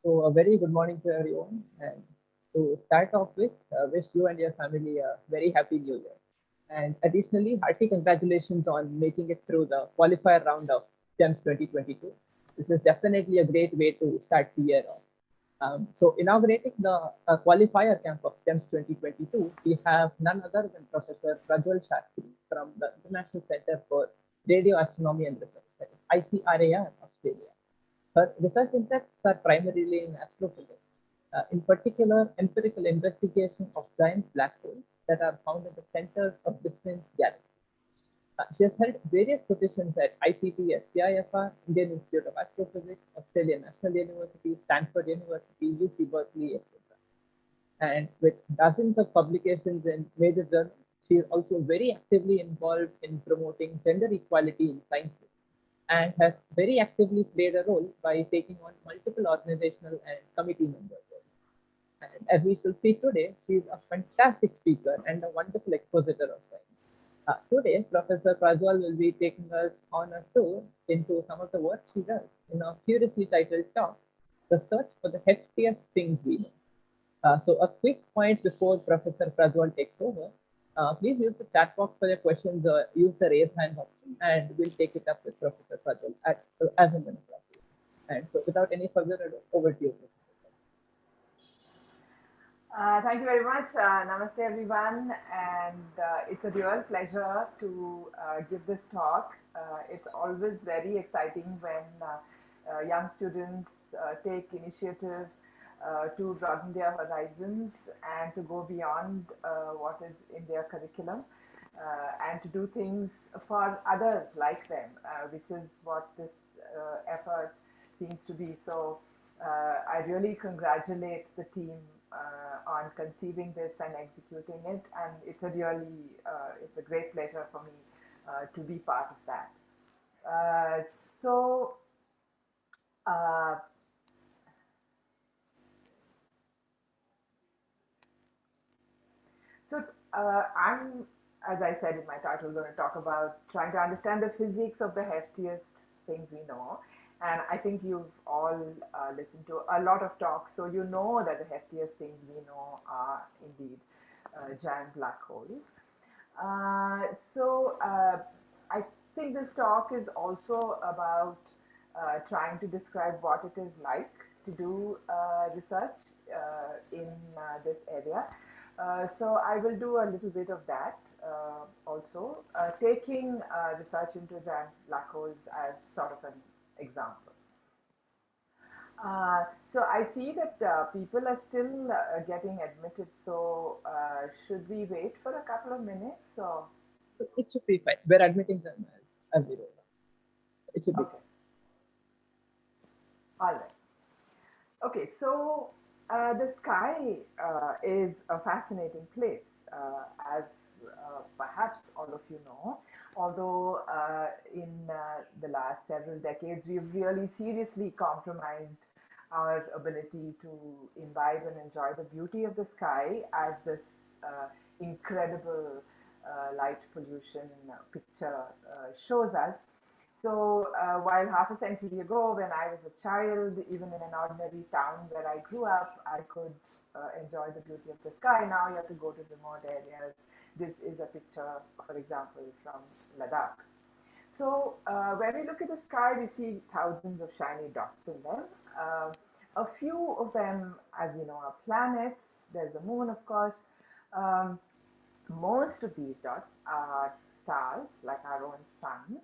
So a very good morning to everyone. And to start off with, wish you and your family a very happy new year. And additionally, hearty congratulations on making it through the qualifier round of GEMS 2022. This is definitely a great way to start the year off. So inaugurating the qualifier camp of GEMS 2022, we have none other than Professor Prajval Shastri from the International Center for Radio Astronomy and Research, that is ICRAR, Australia. Her research interests are primarily in astrophysics, in particular empirical investigation of giant black holes that are found in the centers of distant galaxies. She has held various positions at ICT, STIFR, Indian Institute of Astrophysics, Australian National University, Stanford University, UC Berkeley, etc. And with dozens of publications in major journals, she is also very actively involved in promoting gender equality in science and has very actively played a role by taking on multiple organizational and committee member roles. And as we shall see today, she is a fantastic speaker and a wonderful expositor of science. Today, Professor Prajval will be taking us on a tour into some of the work she does in a curiously titled talk, The Search for the Heftiest Things We Know. So a quick point before Professor Prajval takes over. Please use the chat box for your questions or use the raise hand option and we'll take it up with Professor Prajval as and when appropriate. And so without any further ado, over to you, Professor. Thank you very much. Namaste, everyone. And it's a real pleasure to give this talk. It's always very exciting when young students take initiative to broaden their horizons and to go beyond what is in their curriculum and to do things for others like them, which is what this effort seems to be. So I really congratulate the team on conceiving this and executing it, and it's a great pleasure for me to be part of that. So I'm, as I said in my title, going to talk about trying to understand the physics of the heftiest things we know. And I think you've all listened to a lot of talks, so you know that the heftiest things we know are indeed giant black holes. I think this talk is also about trying to describe what it is like to do research in this area. So I will do a little bit of that also, taking research into giant black holes as sort of an example. So I see that people are still getting admitted. So should we wait for a couple of minutes or? So it should be fine. We're admitting them as we roll on. It should be okay. All right. Okay, so the sky is a fascinating place, as perhaps all of you know, although in the last several decades, we've really seriously compromised our ability to imbibe and enjoy the beauty of the sky as this incredible light pollution picture shows us. So while half a century ago, when I was a child, even in an ordinary town where I grew up, I could enjoy the beauty of the sky. Now you have to go to remote areas. This is a picture, for example, from Ladakh. So when we look at the sky, we see thousands of shiny dots in them. A few of them, as you know, are planets. There's the moon, of course. Most of these dots are stars, like our own sun.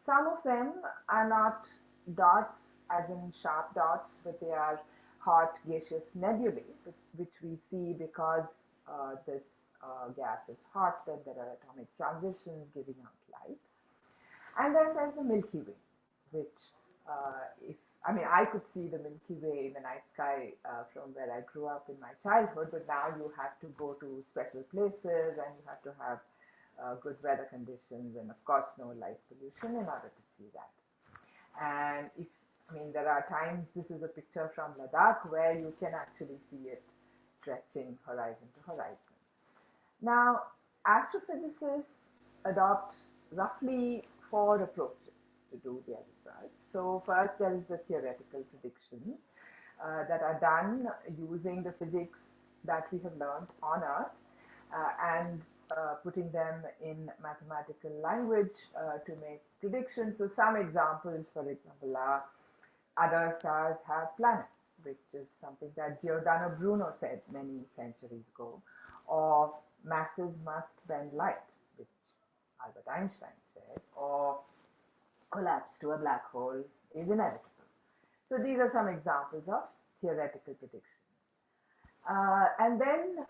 Some of them are not dots as in sharp dots, but they are hot gaseous nebulae, which we see because this gas is hot, then there are atomic transitions giving out light. And then there's the Milky Way, which I could see the Milky Way in the night sky from where I grew up in my childhood, but now you have to go to special places and you have to have good weather conditions and of course no light pollution in order to see that. And there are times, this is a picture from Ladakh where you can actually see it stretching horizon to horizon. Now, astrophysicists adopt roughly 4 approaches to do their research. So first there is the theoretical predictions. that are done using the physics that we have learned on Earth and putting them in mathematical language to make predictions. So some examples, for example, are other stars have planets, which is something that Giordano Bruno said many centuries ago, or masses must bend light, which Albert Einstein said, or collapse to a black hole is inevitable. So these are some examples of theoretical predictions. And then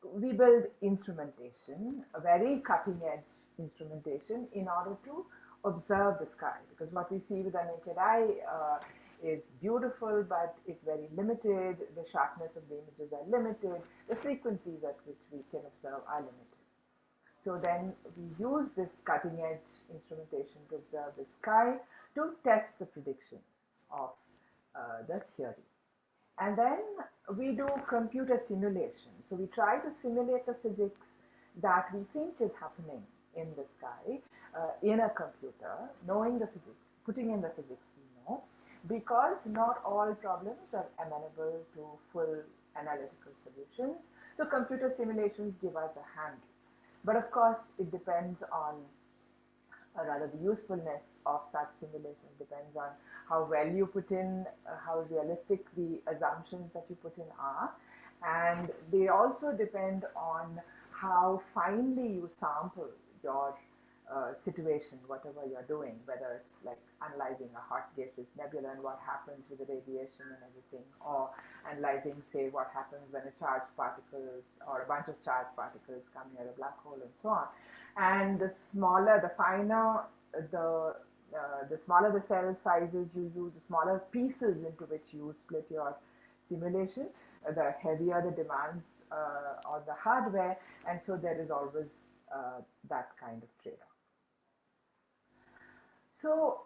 we build instrumentation, a very cutting edge instrumentation in order to observe the sky, because what we see with our naked eye is beautiful, but it's very limited. The sharpness of the images are limited. The frequencies at which we can observe are limited. So then we use this cutting edge instrumentation to observe the sky to test the predictions of the theory. And then we do computer simulation. So we try to simulate the physics that we think is happening in the sky in a computer, knowing the physics, putting in the physics we know, because not all problems are amenable to full analytical solutions. So computer simulations give us a handle. But of course, it depends on, or rather the usefulness of such simulations depends on how well you put in, how realistic the assumptions that you put in are. And they also depend on how finely you sample your situation, whatever you're doing, whether it's like analyzing a hot gaseous nebula and what happens with the radiation and everything, or analyzing, say, what happens when a charged particles or a bunch of charged particles come near a black hole and so on. And the smaller, the finer, the smaller the cell sizes you use, the smaller pieces into which you split your simulation, the heavier the demands on the hardware, and so there is always that kind of trade-off. So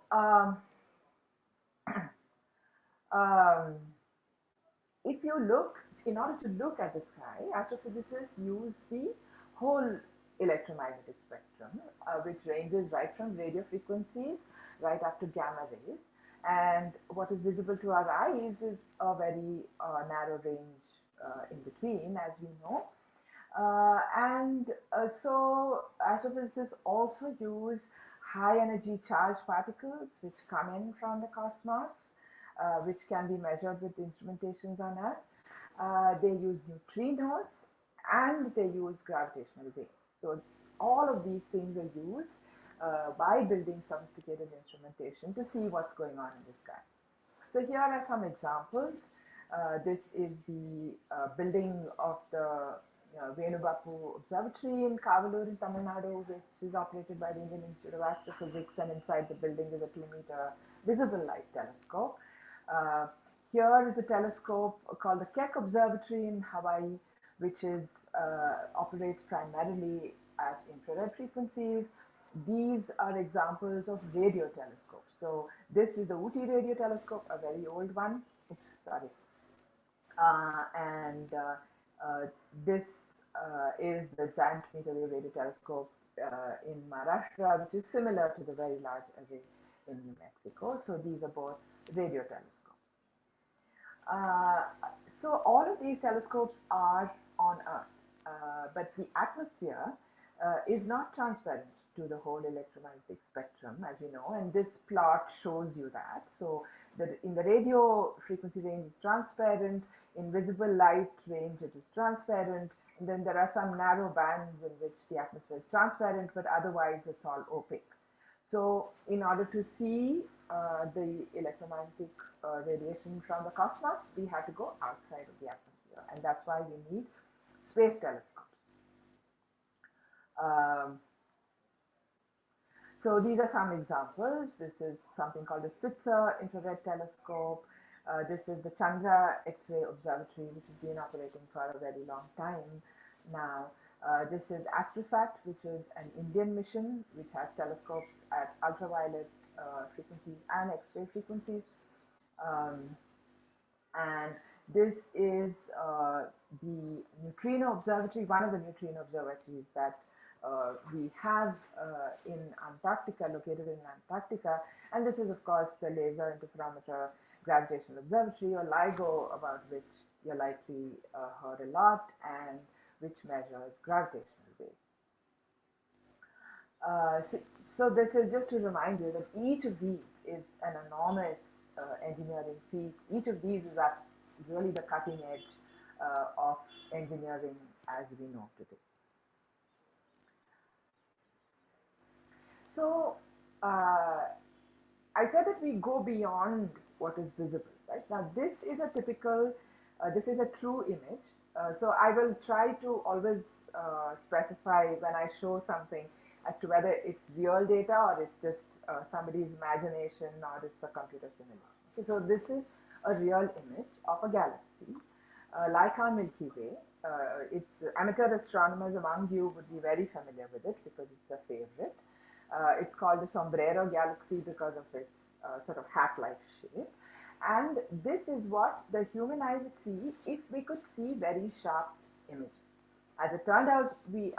if you look, in order to look at the sky, astrophysicists use the whole electromagnetic spectrum, which ranges right from radio frequencies right up to gamma rays. And what is visible to our eyes is a very narrow range in between, as we know. So astrophysicists also use high energy charged particles which come in from the cosmos, which can be measured with instrumentations on Earth. They use neutrinos and they use gravitational waves. So all of these things are used by building sophisticated instrumentation to see what's going on in the sky. So here are some examples. This is the building of the Venubapu Observatory in Kavalur in Tamil Nadu, which is operated by the Indian Institute of Astrophysics, and inside the building is a 2-meter visible light telescope. Here is a telescope called the Keck Observatory in Hawaii, which is operates primarily at infrared frequencies. These are examples of radio telescopes. So this is the Uti radio telescope, a very old one. Oops, sorry. This is the giant meter wave radio telescope in Maharashtra, which is similar to the very large array in New Mexico. So these are both radio telescopes. So all of these telescopes are on Earth, but the atmosphere is not transparent to the whole electromagnetic spectrum, as you know, and this plot shows you that. So in the radio frequency range is transparent, in visible light range it is transparent, and then there are some narrow bands in which the atmosphere is transparent, but otherwise it's all opaque. So in order to see the electromagnetic radiation from the cosmos, we have to go outside of the atmosphere, and that's why we need space telescopes. So these are some examples. This is something called the Spitzer infrared telescope. This is the Chandra X-ray Observatory, which has been operating for a very long time now. This is AstroSat, which is an Indian mission, which has telescopes at ultraviolet frequencies and X-ray frequencies. And this is the Neutrino Observatory, one of the neutrino observatories that we have in Antarctica, located in Antarctica. And this is, of course, the laser interferometer Gravitational Observatory, or LIGO, about which you're likely heard a lot, and which measures gravitational waves. So this is just to remind you that each of these is an enormous engineering feat. Each of these is at really the cutting edge of engineering as we know today. So I said that we go beyond what is visible, right? Now this is a typical, this is a true image. So I will try to always specify when I show something as to whether it's real data or it's just somebody's imagination or it's a computer simulation. So this is a real image of a galaxy, like our Milky Way. Amateur astronomers among you would be very familiar with it because it's a favorite. It's called the Sombrero Galaxy because of its sort of hat-like shape. And this is what the human eye would see if we could see very sharp images. As it turns out, we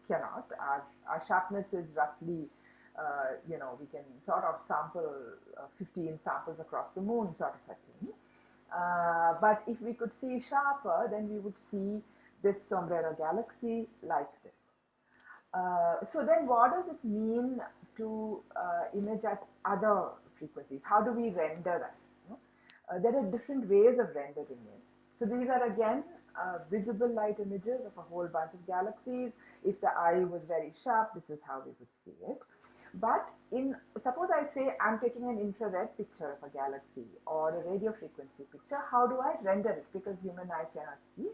cannot. Our sharpness is roughly, we can sort of sample 15 samples across the moon, sort of a thing. But if we could see sharper, then we would see this Sombrero Galaxy like this. So then what does it mean to image at other frequencies? How do we render that? There are different ways of rendering it. So these are again visible light images of a whole bunch of galaxies. If the eye was very sharp, this is how we would see it. But suppose I say I'm taking an infrared picture of a galaxy or a radio frequency picture, how do I render it? Because human eye cannot see.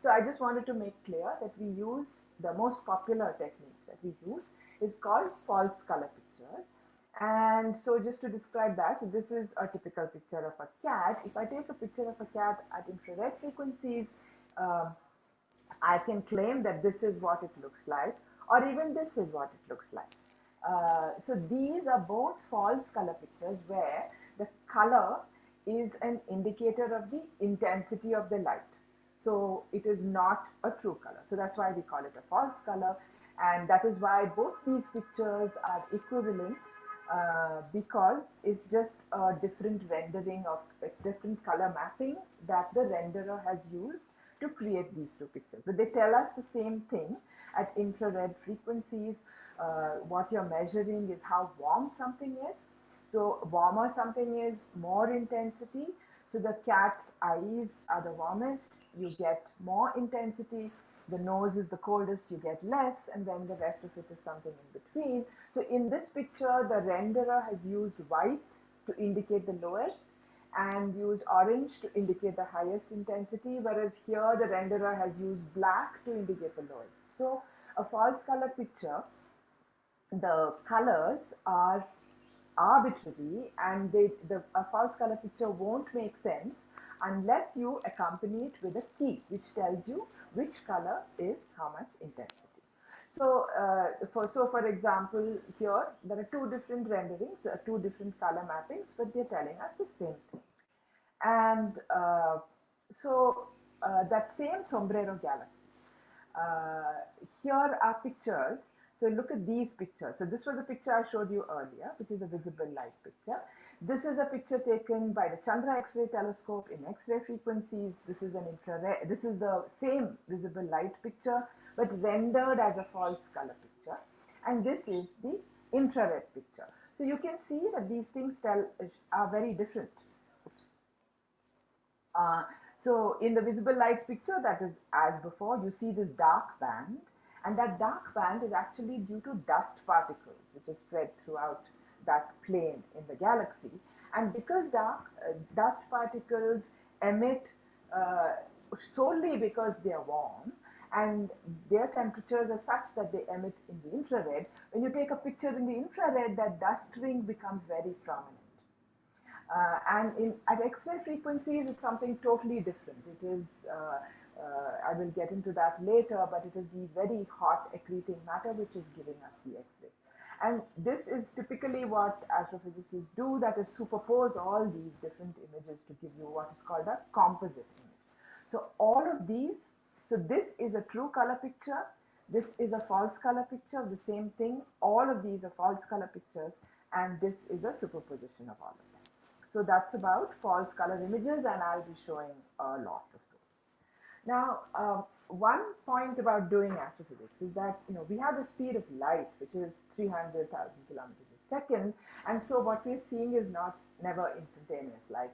So I just wanted to make clear that we use the most popular technique that we use is called false color pictures. And so just to describe that, so this is a typical picture of a cat. If I take a picture of a cat at infrared frequencies, I can claim that this is what it looks like, or even this is what it looks like. So these are both false color pictures where the color is an indicator of the intensity of the light. So it is not a true color. So that's why we call it a false color. And that is why both these pictures are equivalent because it's just a different rendering of a different color mapping that the renderer has used to create these two pictures. But they tell us the same thing at infrared frequencies. What you're measuring is how warm something is. So warmer something is, more intensity. So the cat's eyes are the warmest, you get more intensity. The nose is the coldest, you get less, and then the rest of it is something in between. So in this picture, the renderer has used white to indicate the lowest and used orange to indicate the highest intensity, whereas here the renderer has used black to indicate the lowest. So a false color picture, the colors are arbitrary, and a false color picture won't make sense unless you accompany it with a key which tells you which color is how much intensity. So, for example, here there are two different renderings, two different color mappings, but they're telling us the same thing. And that same Sombrero Galaxy, here are pictures. So look at these pictures. So this was a picture I showed you earlier, which is a visible light picture. This is a picture taken by the Chandra X-ray telescope in X-ray frequencies. This is an infrared. This is the same visible light picture, but rendered as a false color picture. And this is the infrared picture. So you can see that these things are very different. So in the visible light picture, that is as before, you see this dark band. And that dark band is actually due to dust particles, which is spread throughout that plane in the galaxy. And because dust particles emit solely because they are warm, and their temperatures are such that they emit in the infrared, when you take a picture in the infrared, that dust ring becomes very prominent. And at X-ray frequencies, it's something totally different. It is I will get into that later, but it is the very hot accreting matter which is giving us the X-ray. And this is typically what astrophysicists do, that is superpose all these different images to give you what is called a composite image. So all of these, so this is a true color picture, this is a false color picture of the same thing, all of these are false color pictures, and this is a superposition of all of them. So that's about false color images, and I'll be showing a lot of those. Now, one point about doing astrophysics is that we have the speed of light, which is 300,000 kilometers a second, and so what we're seeing is never instantaneous like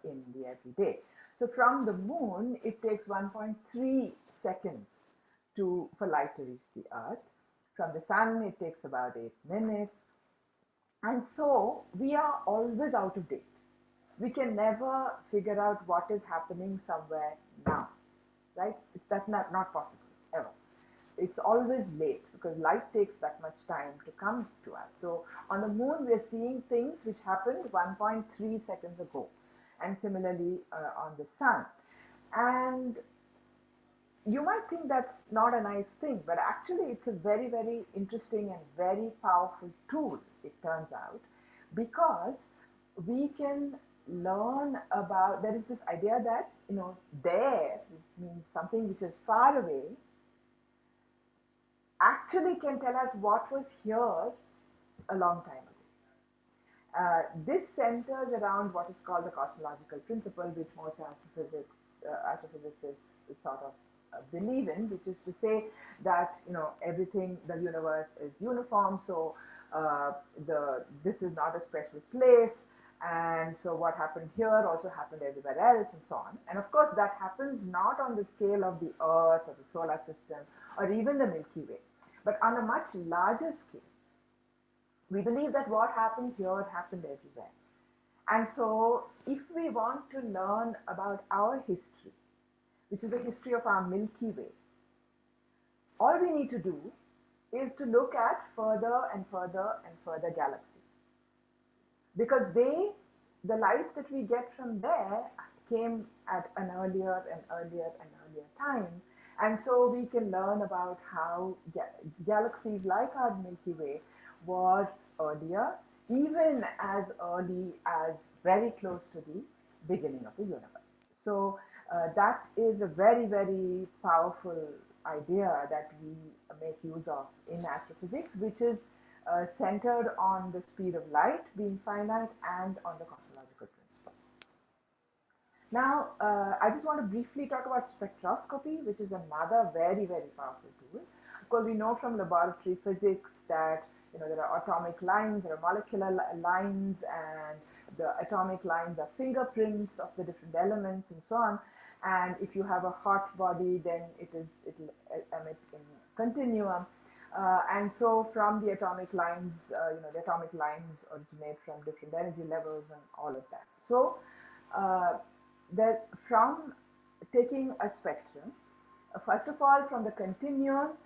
in the everyday. So from the moon, it takes 1.3 seconds for light to reach the Earth. From the sun, it takes about 8 minutes, and so we are always out of date. We can never figure out what is happening somewhere now, right? That's not possible ever. It's always late because light takes that much time to come to us. So on the moon, we're seeing things which happened 1.3 seconds ago, and similarly on the sun. And you might think that's not a nice thing, but actually it's a very, very interesting and very powerful tool, it turns out, because we can learn about, there is this idea that, there, which means something which is far away, actually can tell us what was here a long time ago. This centers around what is called the cosmological principle, which most astrophysicists sort of believe in, which is to say that everything, the universe is uniform, so this is not a special place, and so what happened here also happened everywhere else, and so on. And of course, that happens not on the scale of the Earth or the solar system or even the Milky Way, but on a much larger scale. We believe that what happened here happened everywhere. And so if we want to learn about our history, which is the history of our Milky Way, all we need to do is to look at further and further and further galaxies. Because the light that we get from there came at an earlier and earlier and earlier time. And so we can learn about how galaxies like our Milky Way was earlier, even as early as very close to the beginning of the universe. So that is a very, very powerful idea that we make use of in astrophysics, which is centered on the speed of light being finite and on the cosmological principle. Now, I just want to briefly talk about spectroscopy, which is another very, very powerful tool. Of course, we know from laboratory physics that there are atomic lines, there are molecular lines, and the atomic lines are fingerprints of the different elements and so on. And if you have a hot body, then it'll emit in continuum. And so from the atomic lines, the atomic lines originate from different energy levels and all of that. So that from taking a spectrum, first of all, from the continuum,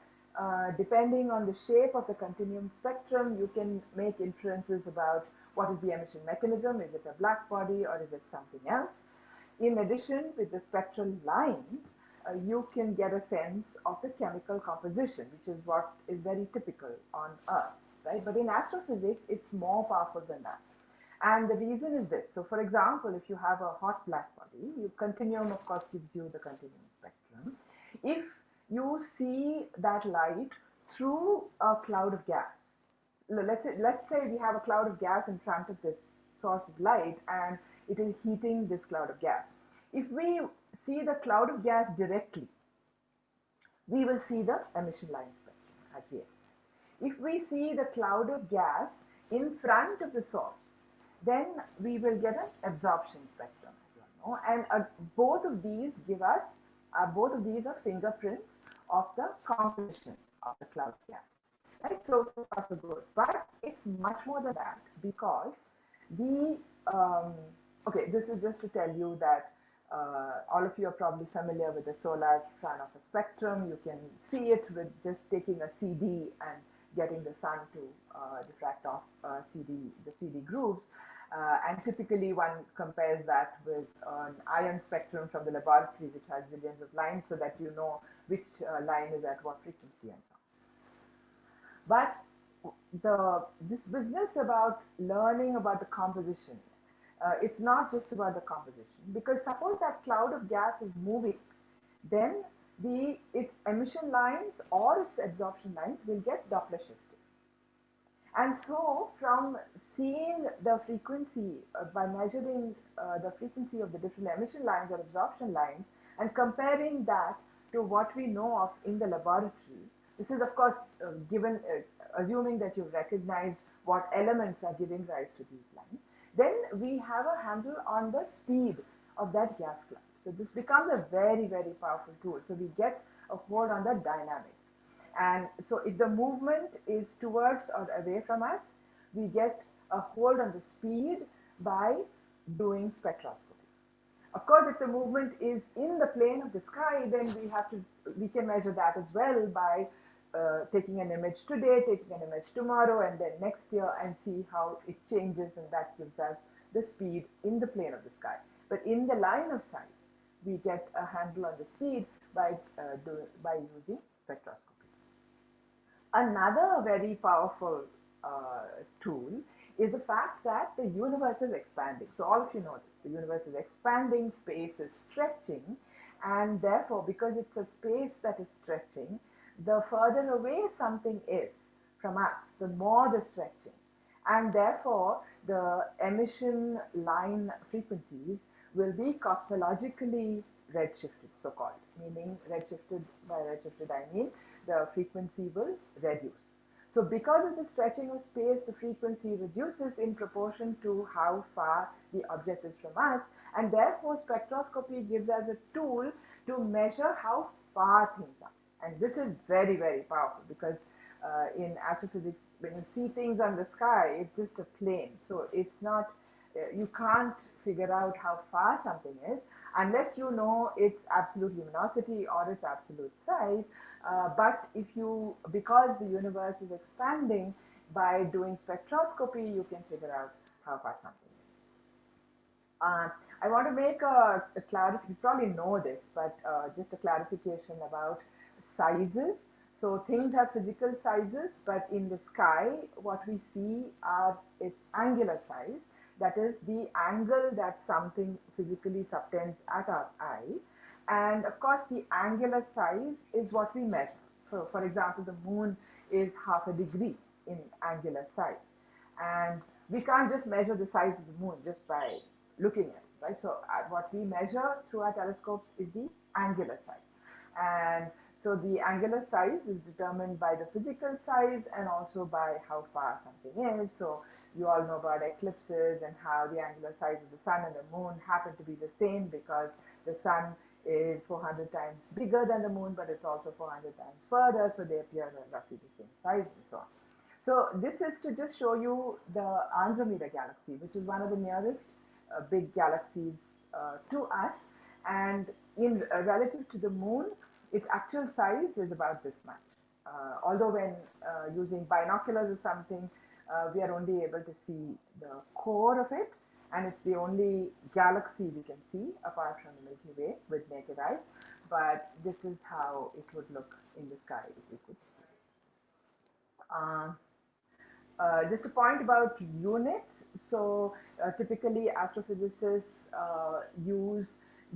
depending on the shape of the continuum spectrum, you can make inferences about what is the emission mechanism. Is it a black body or is it something else? In addition, with the spectral lines, you can get a sense of the chemical composition, which is what is very typical on Earth, right? But in astrophysics, it's more powerful than that. And the reason is this. So for example, if you have a hot black body, your continuum, of course, gives you the continuum spectrum. If you see that light through a cloud of gas, let's say we have a cloud of gas in front of this source of light, and it is heating this cloud of gas. If we see the cloud of gas directly, we will see the emission line spectrum as we expect. If we see the cloud of gas in front of the source, then we will get an absorption spectrum, as you know. And both of these give us, both of these are fingerprints of the composition of the cloud of gas. Right? So far so good. But it's much more than that, because okay, this is just to tell you that all of you are probably familiar with the solar sun of a spectrum. You can see it with just taking a CD and getting the sun to diffract off the CD grooves. And typically one compares that with an ion spectrum from the laboratory, which has billions of lines, so that you know which line is at what frequency and so on. But this business about learning about the composition, it's not just about the composition, because suppose that cloud of gas is moving, then its emission lines or its absorption lines will get Doppler shifted. And so, from seeing the frequency by measuring the frequency of the different emission lines or absorption lines and comparing that to what we know of in the laboratory, this is, of course, given assuming that you've recognized what elements are giving rise to these lines, then we have a handle on the speed of that gas cloud. So, this becomes a very, very powerful tool. So, we get a hold on the dynamics. And so if the movement is towards or away from us, we get a hold on the speed by doing spectroscopy. Of course, if the movement is in the plane of the sky, then we can measure that as well by taking an image today, taking an image tomorrow, and then next year, and see how it changes, and that gives us the speed in the plane of the sky. But in the line of sight, we get a handle on the speed by using spectroscopy. Another very powerful tool is the fact that the universe is expanding. So all of you know this, the universe is expanding, space is stretching, and therefore, because it's a space that is stretching, the further away something is from us, the more the stretching. And therefore, the emission line frequencies will be cosmologically redshifted, so-called, meaning redshifted, by redshifted I mean the frequency will reduce. So because of the stretching of space, the frequency reduces in proportion to how far the object is from us, and therefore spectroscopy gives us a tool to measure how far things are. And this is very, very powerful because in astrophysics, when you see things on the sky, it's just a plane. So it's not, you can't figure out how far something is unless you know its absolute luminosity or its absolute size. But because the universe is expanding, by doing spectroscopy, you can figure out how far something is. I want to make a clarification. You probably know this, but just a clarification about sizes. So things have physical sizes, but in the sky, what we see are its angular size. That is the angle that something physically subtends at our eye. And of course, the angular size is what we measure. So for example, the moon is half a degree in angular size. And we can't just measure the size of the moon just by looking at it, right? So what we measure through our telescopes is the angular size. And so the angular size is determined by the physical size and also by how far something is. So you all know about eclipses and how the angular size of the sun and the moon happen to be the same because the sun is 400 times bigger than the moon, but it's also 400 times further, so they appear roughly the same size and so on. So this is to just show you the Andromeda galaxy, which is one of the nearest big galaxies to us, and in relative to the moon, its actual size is about this much. Although when using binoculars or something, we are only able to see the core of it, and it's the only galaxy we can see apart from the Milky Way with naked eyes. But this is how it would look in the sky if we could see it. Just a point about units. So typically astrophysicists use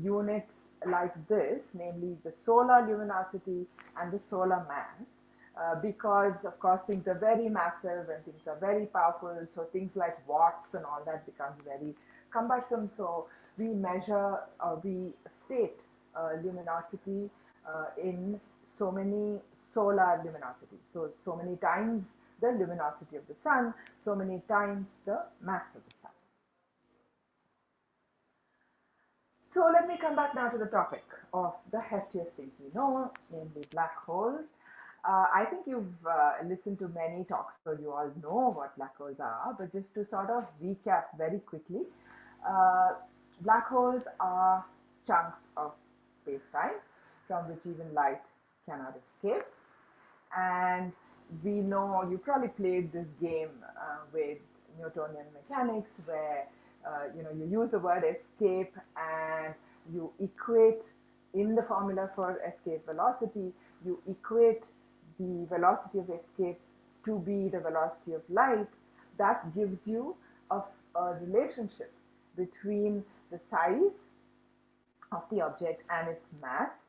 units like this, namely the solar luminosity and the solar mass. Because of course things are very massive and things are very powerful, so things like watts and all that becomes very cumbersome. So we measure, we state luminosity in so many solar luminosity. So many times the luminosity of the sun, so many times the mass of the sun. So let me come back now to the topic of the heftiest things we know, namely black holes. I think you've listened to many talks, so you all know what black holes are, but just to sort of recap very quickly, black holes are chunks of space-time from which even light cannot escape. And we know, you probably played this game with Newtonian mechanics where you use the word escape and you equate in the formula for escape velocity, you equate the velocity of escape to be the velocity of light. That gives you a relationship between the size of the object and its mass.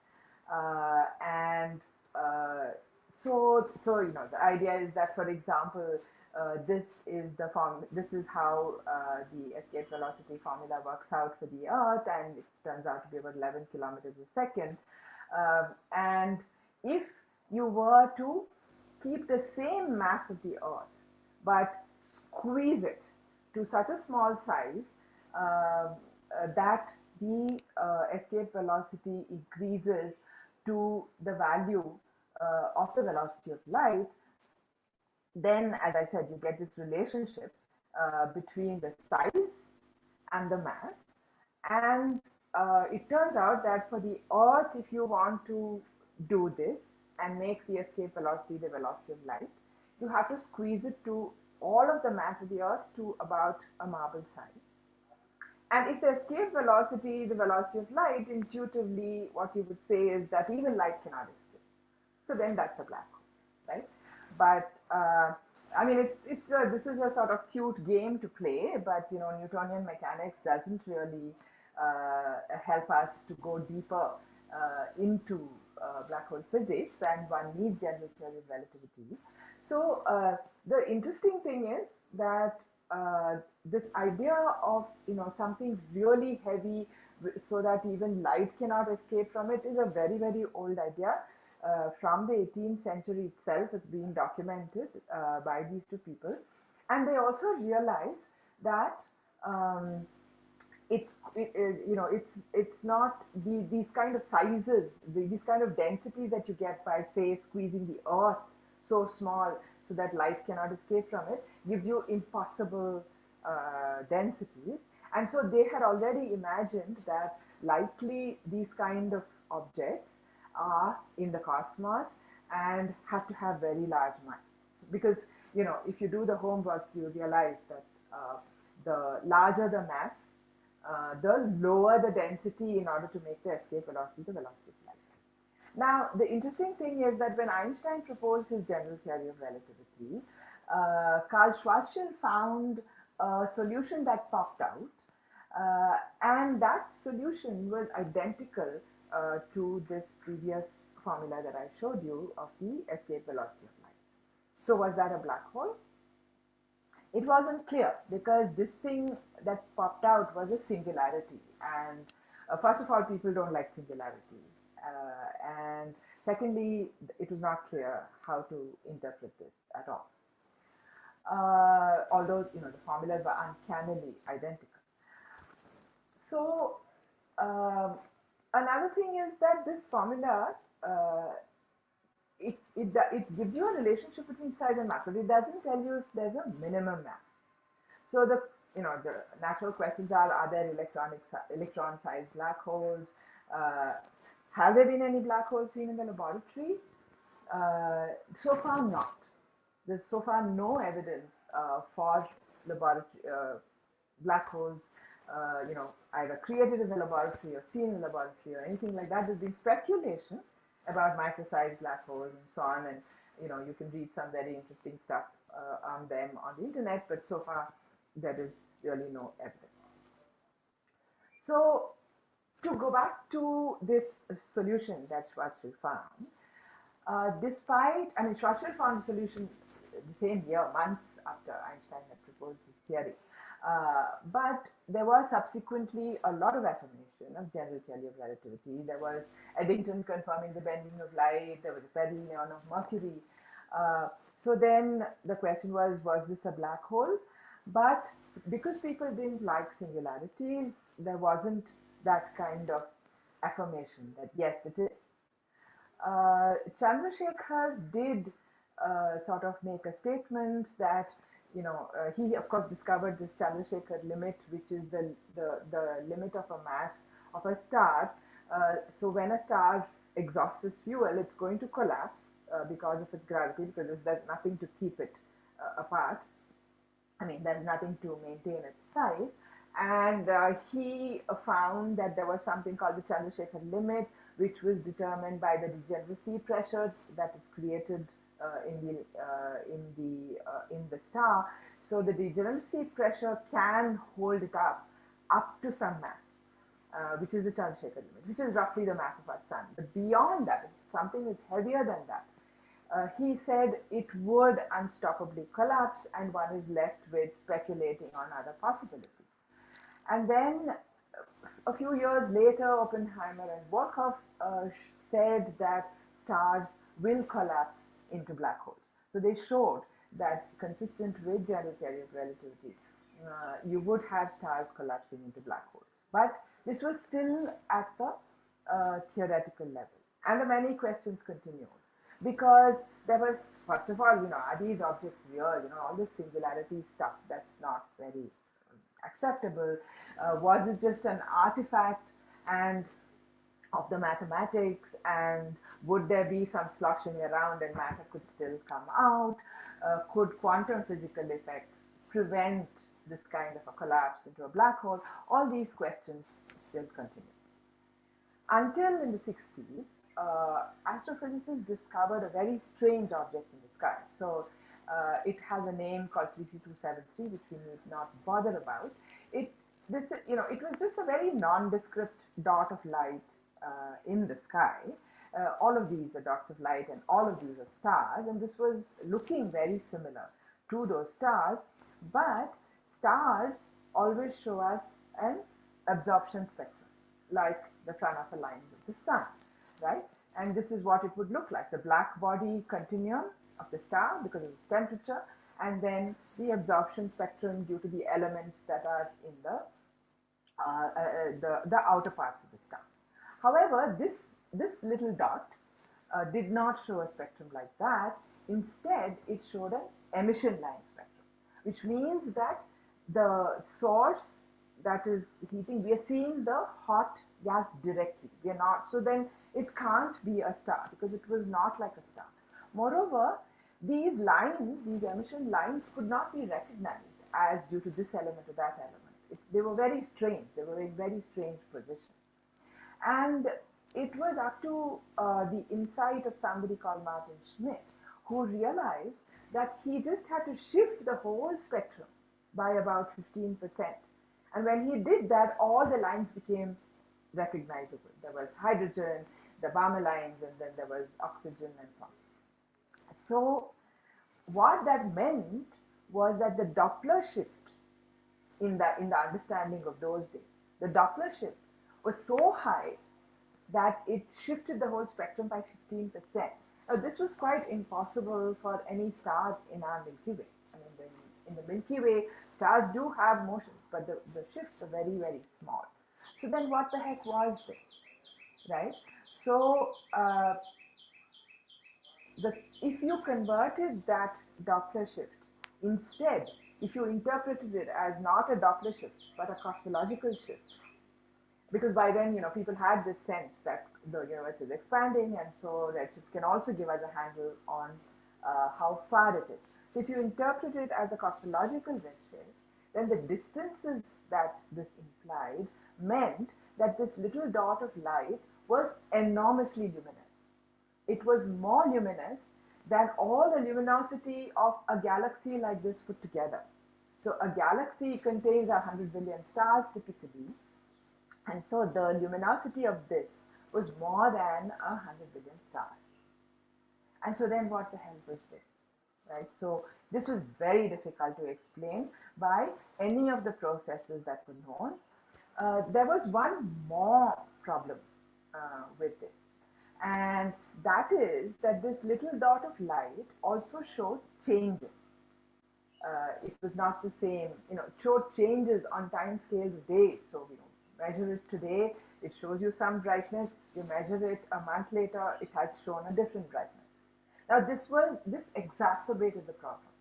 So the idea is that, for example, this is how the escape velocity formula works out for the Earth, and it turns out to be about 11 kilometers a second. And if you were to keep the same mass of the Earth, but squeeze it to such a small size that the escape velocity increases to the value of the velocity of light, then, as I said, you get this relationship between the size and the mass. And it turns out that for the Earth, if you want to do this and make the escape velocity the velocity of light, you have to squeeze it to all of the mass of the Earth to about a marble size. And if the escape velocity is the velocity of light, intuitively, what you would say is that even light cannot escape. So then that's a black hole, right? But I mean, this is a sort of cute game to play, but Newtonian mechanics doesn't really help us to go deeper into black hole physics, and one needs general theory of relativity. So the interesting thing is that this idea of something really heavy so that even light cannot escape from it is a very, very old idea. From the 18th century itself, it's being documented by these two people, and they also realized that it's not these kind of sizes, these kind of densities that you get by, say, squeezing the Earth so small so that light cannot escape from it, gives you impossible densities. And so they had already imagined that likely these kind of objects are in the cosmos and have to have very large masses. Because, if you do the homework, you realize that the larger the mass, the lower the density in order to make the escape velocity the velocity of light. Now, the interesting thing is that when Einstein proposed his general theory of relativity, Karl Schwarzschild found a solution that popped out, and that solution was identical to this previous formula that I showed you of the escape velocity of light. So was that a black hole? It wasn't clear, because this thing that popped out was a singularity, and first of all, people don't like singularities, and secondly, it was not clear how to interpret this at all. Although the formulas were uncannily identical. So another thing is that this formula it gives you a relationship between size and mass, but it doesn't tell you if there's a minimum mass. So the natural questions are there electron-sized black holes? Have there been any black holes seen in the laboratory? So far, not. There's so far no evidence for laboratory black holes, either created in the laboratory or seen in the laboratory or anything like that. There's been speculation about micro-sized black holes and so on, and you can read some very interesting stuff on them on the internet, but so far there is really no evidence. So to go back to this solution that Schwarzschild found, Schwarzschild found the solution the same year, months after Einstein had proposed his theory. But there was subsequently a lot of affirmation of general theory of relativity. There was Eddington confirming the bending of light. There was a perihelion of Mercury. So then the question was this a black hole? But because people didn't like singularities, there wasn't that kind of affirmation that yes, it is. Chandrasekhar did sort of make a statement that he of course discovered this Chandrasekhar limit, which is the limit of a mass of a star. So when a star exhausts its fuel, it's going to collapse because of its gravity, because there's nothing to keep it apart. I mean, there's nothing to maintain its size. And he found that there was something called the Chandrasekhar limit, which was determined by the degeneracy pressure that is created in the star. So the degeneracy pressure can hold it up to some mass, which is the Chandrasekhar limit, which is roughly the mass of our sun. But beyond that, something is heavier than that, he said it would unstoppably collapse, and one is left with speculating on other possibilities. And then a few years later, Oppenheimer and Volkoff said that stars will collapse into black holes. So they showed that, consistent with general theory of relativity, you would have stars collapsing into black holes. But this was still at the theoretical level. And the many questions continued. Because there was, first of all, are these objects real? All this singularity stuff, that's not very acceptable. Was it just an artifact and of the mathematics, and would there be some sloshing around and matter could still come out? Could quantum physical effects prevent this kind of a collapse into a black hole? All these questions still continue. Until in the 60s, astrophysicists discovered a very strange object in the sky. So it has a name called 3C273, which we need not bother about. It was just a very nondescript dot of light in the sky. All of these are dots of light, and all of these are stars. And this was looking very similar to those stars. But stars always show us an absorption spectrum, like the front of a line with the sun, right? And this is what it would look like: the black body continuum of the star because of its temperature, and then the absorption spectrum due to the elements that are in the outer parts of the star. However, this little dot did not show a spectrum like that. Instead, it showed an emission line spectrum, which means that the source that is heating, we are seeing the hot gas directly. We are not, so then it can't be a star because it was not like a star. Moreover, these lines, these emission lines, could not be recognized as due to this element or that element. They were very strange. They were in very strange positions. And it was up to the insight of somebody called Martin Schmidt, who realized that he just had to shift the whole spectrum by about 15%. And when he did that, all the lines became recognizable. There was hydrogen, the Balmer lines, and then there was oxygen and so on. So what that meant was that the Doppler shift in the understanding of those days, the Doppler shift was so high that it shifted the whole spectrum by 15%. Now, this was quite impossible for any stars in our Milky Way. I mean, in the Milky Way, stars do have motions, but the shifts are very, very small. So then what the heck was this, right? So if you converted that Doppler shift, instead, if you interpreted it as not a Doppler shift, but a cosmological shift, because by then, people had this sense that the universe is expanding, and so redshift can also give us a handle on how far it is. So if you interpret it as a cosmological redshift, then the distances that this implied meant that this little dot of light was enormously luminous. It was more luminous than all the luminosity of a galaxy like this put together. So a galaxy contains 100 billion stars typically, and so the luminosity of this was more than 100 billion stars. And so then what the hell was this, right? So this was very difficult to explain by any of the processes that were known. There was one more problem with this, and that is that this little dot of light also showed changes. It was not the same, it showed changes on time scales of days. So, measure it today, it shows you some brightness. You measure it a month later, it has shown a different brightness. Now, this exacerbated the problem.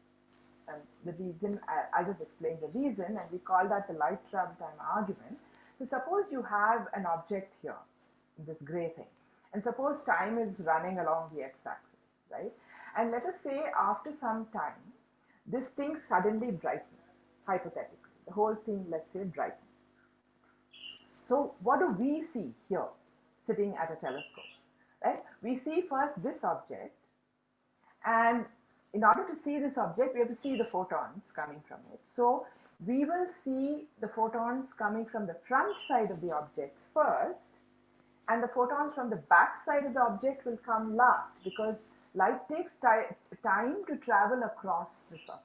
And the reason, I'll just explain the reason, and we call that the light travel time argument. So suppose you have an object here, this gray thing, and suppose time is running along the x-axis, right? And let us say after some time, this thing suddenly brightens, hypothetically. The whole thing, let's say, brightens. So what do we see here, sitting at a telescope, right? We see first this object, and in order to see this object, we have to see the photons coming from it. So we will see the photons coming from the front side of the object first, and the photons from the back side of the object will come last, because light takes time to travel across this object,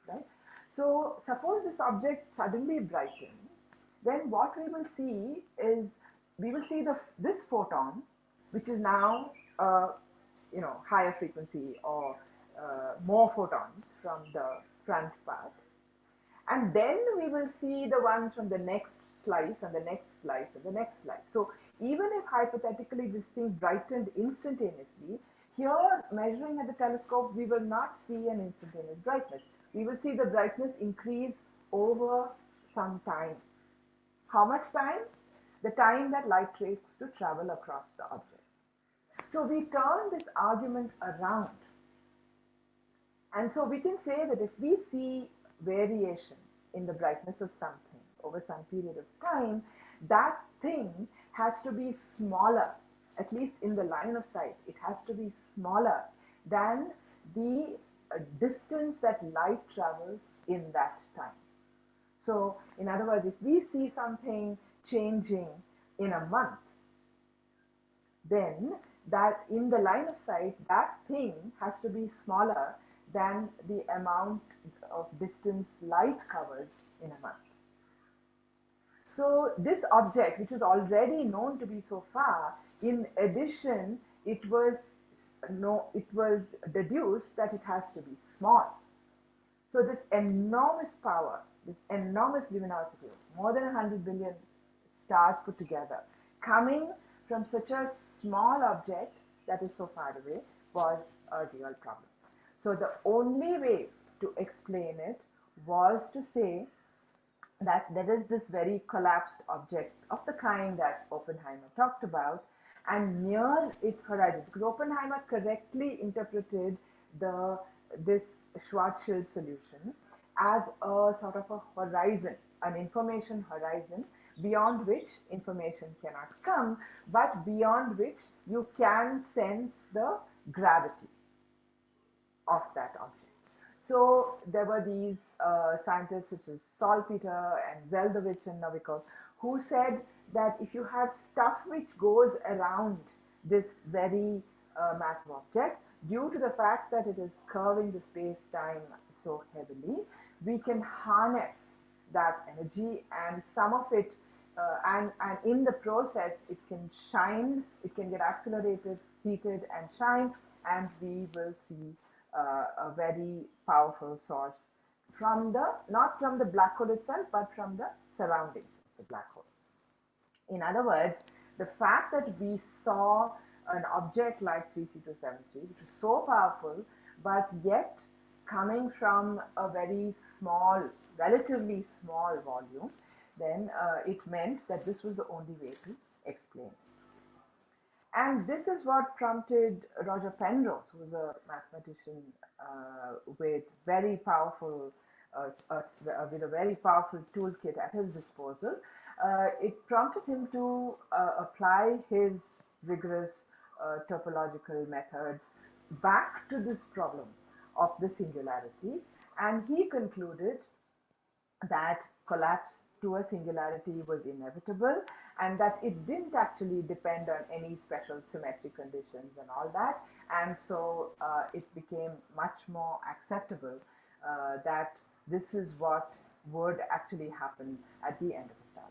right? So suppose this object suddenly brightens, then what we will see is we will see this photon, which is now higher frequency or more photons from the front part, and then we will see the ones from the next slice and the next slice and the next slice. So even if hypothetically this thing brightened instantaneously, here measuring at the telescope, we will not see an instantaneous brightness. We will see the brightness increase over some time. How much time? The time that light takes to travel across the object. So we turn this argument around. And so we can say that if we see variation in the brightness of something over some period of time, that thing has to be smaller, at least in the line of sight. It has to be smaller than the distance that light travels in that time. So in other words, if we see something changing in a month, then that in the line of sight, that thing has to be smaller than the amount of distance light covers in a month. So this object, which was already known to be so far, in addition, it was deduced that it has to be small. So this enormous power, this enormous luminosity, more than 100 billion stars put together, coming from such a small object that is so far away, was a real problem. So the only way to explain it was to say that there is this very collapsed object of the kind that Oppenheimer talked about, and near its horizon, because Oppenheimer correctly interpreted this Schwarzschild solution as a sort of a horizon, an information horizon, beyond which information cannot come, but beyond which you can sense the gravity of that object. So there were these scientists such as Salpeter and Zeldovich and Novikov who said that if you have stuff which goes around this very massive object, due to the fact that it is curving the space-time so heavily, we can harness that energy, and some of it, and in the process, it can shine, it can get accelerated, heated, and shine, and we will see a very powerful source from not from the black hole itself, but from the surroundings of the black hole. In other words, the fact that we saw an object like 3C273, which is so powerful, but yet coming from a very small, relatively small volume, then it meant that this was the only way to explain it. And this is what prompted Roger Penrose, who was a mathematician with very powerful, with a very powerful toolkit at his disposal. It prompted him to apply his rigorous topological methods back to this problem of the singularity, and he concluded that collapse to a singularity was inevitable, and that it didn't actually depend on any special symmetric conditions and all that, and so it became much more acceptable that this is what would actually happen at the end of a star.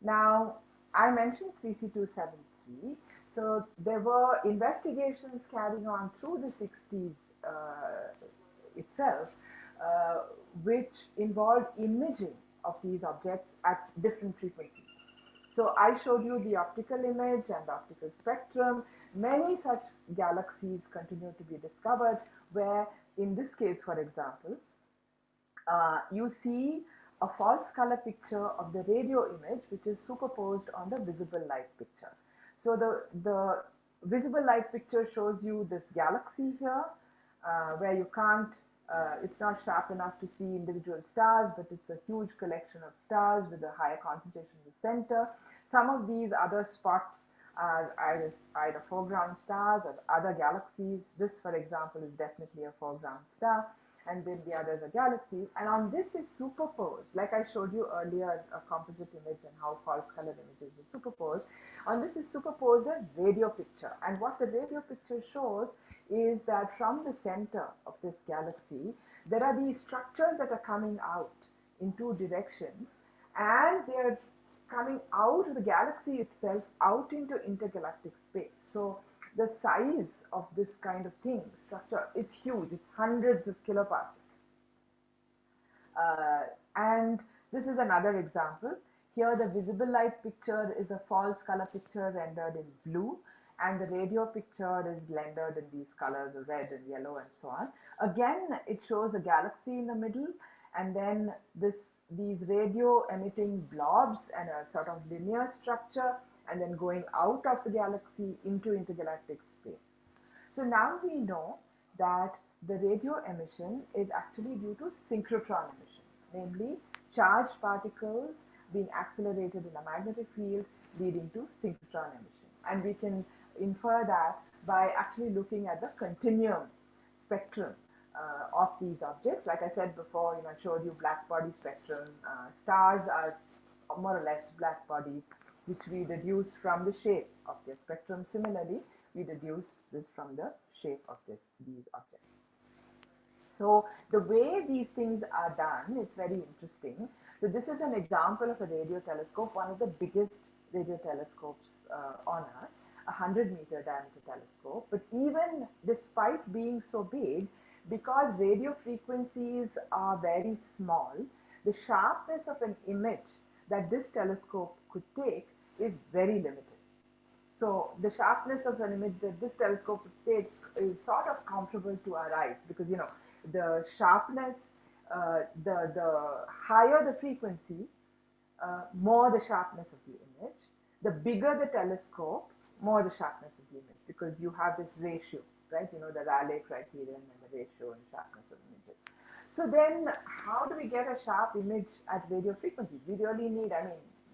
Now, I mentioned 3C273, so there were investigations carrying on through the 60s itself, which involved imaging of these objects at different frequencies. So I showed you the optical image and the optical spectrum. Many such galaxies continue to be discovered, where in this case, for example, you see a false color picture of the radio image, which is superposed on the visible light picture. So the visible light picture shows you this galaxy here, where you can't, it's not sharp enough to see individual stars, but it's a huge collection of stars with a higher concentration in the center. Some of these other spots are either foreground stars or other galaxies. This, for example, is definitely a foreground star. and then the others are galaxies. And on this is superposed, like I showed you earlier, a composite image and how false colored images are superposed. On this is superposed a radio picture. And what the radio picture shows is that from the center of this galaxy, there are these structures that are coming out in two directions, and they're coming out of the galaxy itself out into intergalactic space. So the size of this kind of thing, structure, it's huge. It's hundreds of kiloparsecs. And this is another example. Here the visible light picture is a false color picture rendered in blue, and the radio picture is rendered in these colors of red and yellow and so on. Again, it shows a galaxy in the middle, and then these radio emitting blobs and a sort of linear structure, and then going out of the galaxy into intergalactic space. So now we know that the radio emission is actually due to synchrotron emission, namely charged particles being accelerated in a magnetic field leading to synchrotron emission. And we can infer that by actually looking at the continuum spectrum of these objects. Like I said before, I showed you black body spectrum. Stars are more or less black bodies, which we deduce from the shape of their spectrum. Similarly, we deduce this from the shape of these objects. So the way these things are done, it's very interesting. So this is an example of a radio telescope, one of the biggest radio telescopes on Earth, a 100-meter diameter telescope. But even despite being so big, because radio frequencies are very small, the sharpness of an image that this telescope could take is very limited. So the sharpness of an image that this telescope would take is sort of comparable to our eyes, because the sharpness, the higher the frequency, more the sharpness of the image. The bigger the telescope, more the sharpness of the image, because you have this ratio, right? The Rayleigh criterion and the ratio and sharpness of images. So then how do we get a sharp image at radio frequencies? We really need,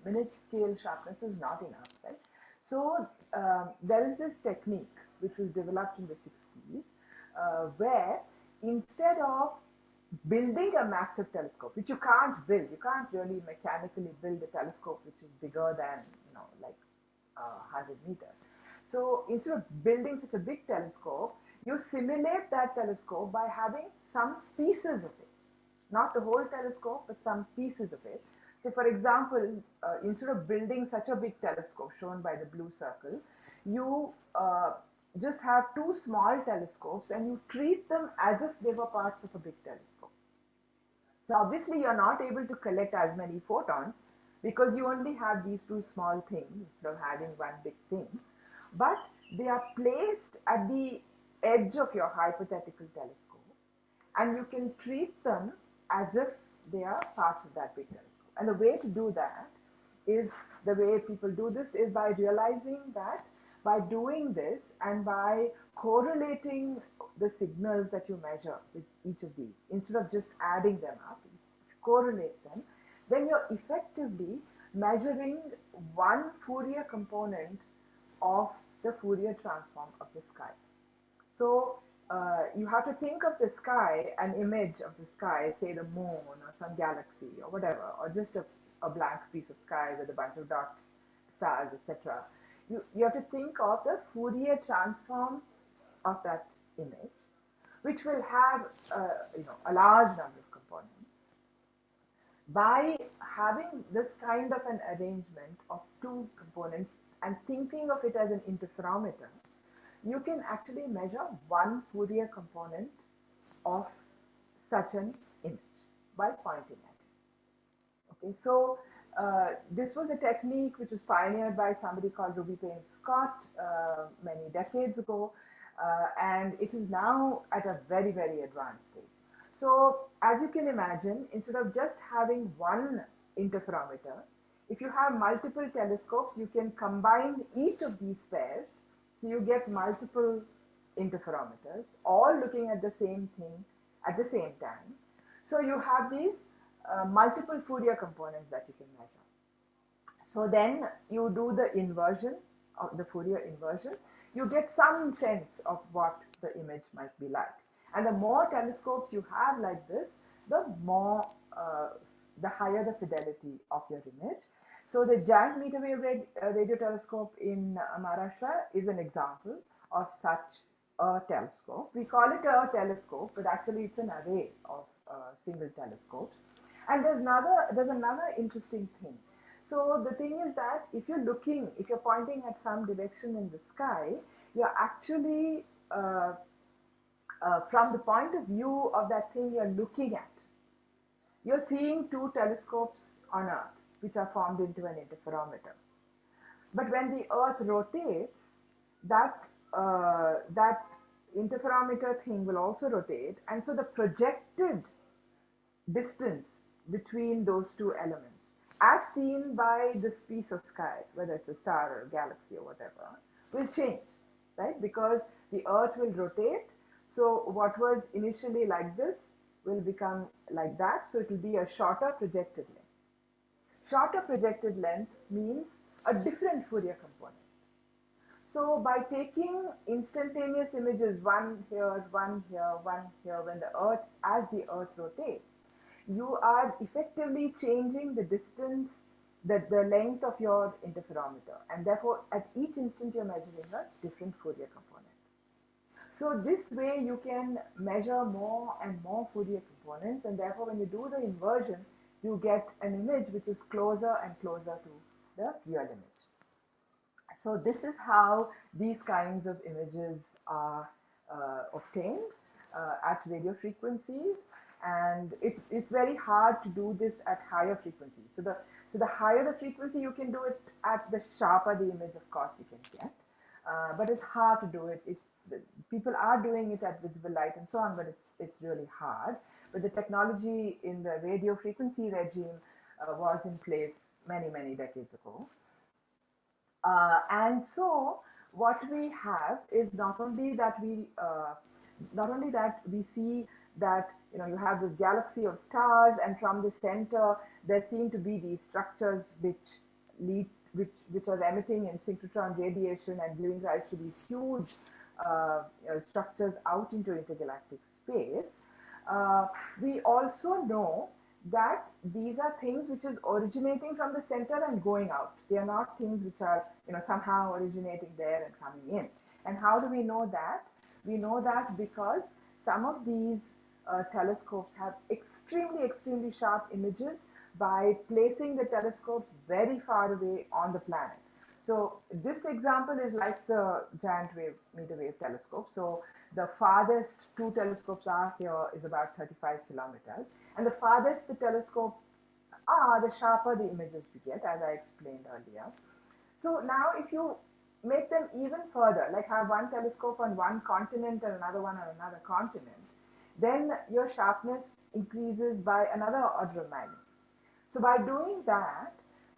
minute scale sharpness is not enough, right? So there is this technique which was developed in the 60s where instead of building a massive telescope, which you can't build, you can't really mechanically build a telescope which is bigger than, like 100 meters. So instead of building such a big telescope, you simulate that telescope by having some pieces of it, not the whole telescope, but some pieces of it. So for example, instead of building such a big telescope shown by the blue circle, you just have two small telescopes and you treat them as if they were parts of a big telescope. So obviously you're not able to collect as many photons because you only have these two small things instead of having one big thing, but they are placed at the edge of your hypothetical telescope, and you can treat them as if they are parts of that big telescope. And the way to do that is, the way people do this is by realizing that by doing this and by correlating the signals that you measure with each of these, instead of just adding them up, correlate them, then you're effectively measuring one Fourier component of the Fourier transform of the sky. So you have to think of the sky, an image of the sky, say the moon or some galaxy or whatever, or just a blank piece of sky with a bunch of dots, stars, etc. You have to think of the Fourier transform of that image, which will have a large number of components. By having this kind of an arrangement of two components and thinking of it as an interferometer, you can actually measure one Fourier component of such an image by pointing at it. Okay, so this was a technique which was pioneered by somebody called Ruby Payne Scott many decades ago, and it is now at a very, very advanced stage. So as you can imagine, instead of just having one interferometer, if you have multiple telescopes, you can combine each of these pairs. So you get multiple interferometers, all looking at the same thing at the same time. So you have these multiple Fourier components that you can measure. So then you do the inversion of the Fourier inversion. You get some sense of what the image might be like. And the more telescopes you have like this, the more, the higher the fidelity of your image. So the Giant Meter Wave Radio Telescope in Maharashtra is an example of such a telescope. We call it a telescope, but actually it's an array of single telescopes. And there's another interesting thing. So the thing is that if you're pointing at some direction in the sky, you're actually, from the point of view of that thing you're looking at, you're seeing two telescopes on Earth, which are formed into an interferometer. But when the Earth rotates, that interferometer thing will also rotate, and so the projected distance between those two elements, as seen by this piece of sky, whether it's a star or a galaxy or whatever, will change, right? Because the Earth will rotate. So what was initially like this will become like that. So it will be a shorter projected length. Shorter projected length means a different Fourier component. So by taking instantaneous images, one here, one here, one here, as the Earth rotates, you are effectively changing the distance, the length of your interferometer, and therefore at each instant you're measuring a different Fourier component. So this way you can measure more and more Fourier components, and therefore when you do the inversion, you get an image which is closer and closer to the real image. So this is how these kinds of images are obtained at radio frequencies, and it's very hard to do this at higher frequencies. So the higher the frequency you can do it at, the sharper the image, of course, you can get. But it's hard to do it. People are doing it at visible light and so on, but it's really hard. But the technology in the radio frequency regime was in place many decades ago. And so what we have is not only that we see that you have this galaxy of stars, and from the center there seem to be these structures which are emitting in synchrotron radiation and giving rise to these huge structures out into intergalactic space. We also know that these are things which is originating from the center and going out. They are not things which are somehow originating there and coming in. And how do we know that? We know that because some of these telescopes have extremely sharp images by placing the telescopes very far away on the planet. So this example is like the Giant Meter Wave Telescope. So the farthest two telescopes are here is about 35 kilometers. And the farthest the telescope are, the sharper the images we get, as I explained earlier. So now if you make them even further, like have one telescope on one continent and another one on another continent, then your sharpness increases by another order of magnitude. So by doing that,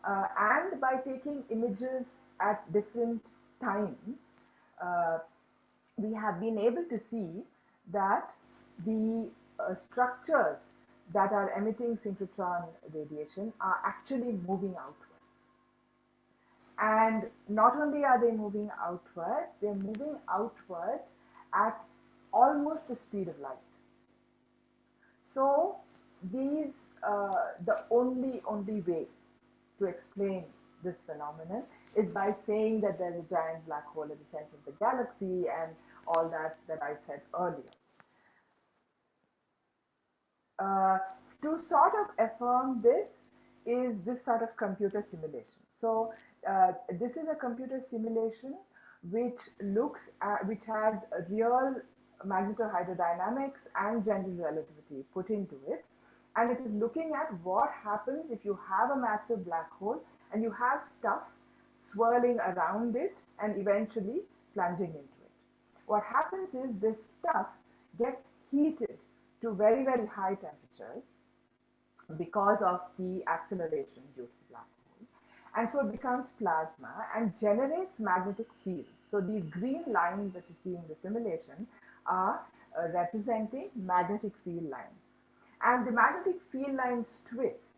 and by taking images at different times, we have been able to see that the structures that are emitting synchrotron radiation are actually moving outwards. And not only are they moving outwards, they're moving outwards at almost the speed of light. So the only way to explain this phenomenon is by saying that there's a giant black hole at the center of the galaxy and all that I said earlier. To sort of affirm this is this sort of computer simulation. So this is a computer simulation which has real magnetohydrodynamics and general relativity put into it. And it is looking at what happens if you have a massive black hole and you have stuff swirling around it and eventually plunging into it. What happens is this stuff gets heated to very high temperatures because of the acceleration due to the black hole. And so it becomes plasma and generates magnetic fields. So these green lines that you see in the simulation are representing magnetic field lines. And the magnetic field lines twist,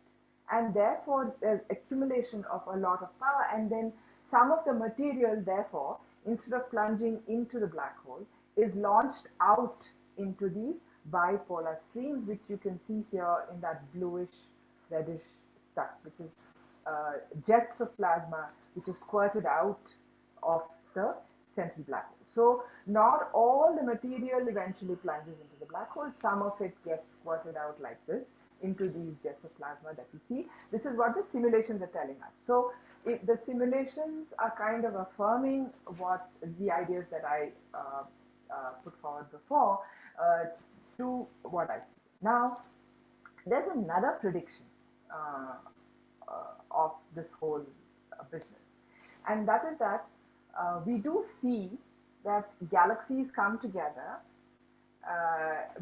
and therefore there's accumulation of a lot of power, and then some of the material, therefore, instead of plunging into the black hole, is launched out into these bipolar streams, which you can see here in that bluish reddish stuff, which is jets of plasma which is squirted out of the central black hole. So not all the material eventually plunges into the black hole. Some of it gets squirted out like this into these jets of plasma that you see. This is what the simulations are telling us. So the simulations are kind of affirming what the ideas that I put forward before to what I see. Now, there's another prediction of this whole business, and that is that we do see that galaxies come together.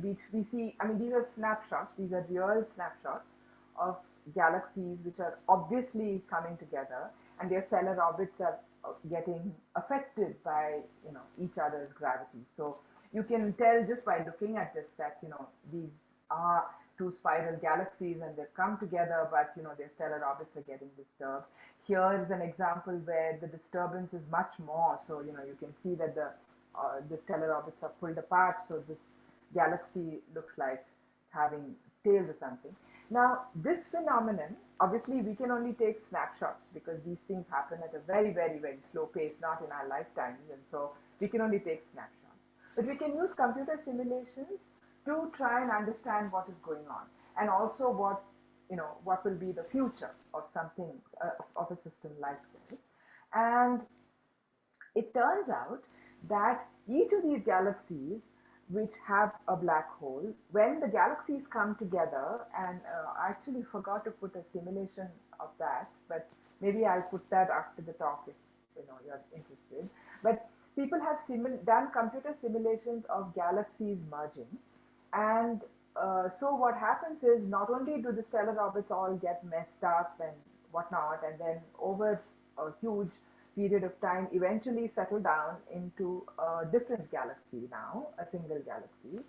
We see, I mean, these are snapshots, these are real snapshots of galaxies which are obviously coming together, and their stellar orbits are getting affected by, you know, each other's gravity. So you can tell just by looking at this that, you know, these are two spiral galaxies and they've come together, but, you know, their stellar orbits are getting disturbed. Here is an example where the disturbance is much more. So, you know, you can see that the stellar orbits are pulled apart. So this galaxy looks like having tails or something. Now, this phenomenon, obviously, we can only take snapshots because these things happen at a very, very, very slow pace, not in our lifetimes. And so we can only take snapshots. But we can use computer simulations to try and understand what is going on, and also what, you know, what will be the future of something, of a system like this. And it turns out that each of these galaxies which have a black hole, when the galaxies come together, and I actually forgot to put a simulation of that, but maybe I'll put that after the talk if, you know, you're interested. But people have done computer simulations of galaxies merging, and so what happens is, not only do the stellar orbits all get messed up and whatnot, and then over a huge period of time eventually settle down into a different galaxy now, a single galaxy,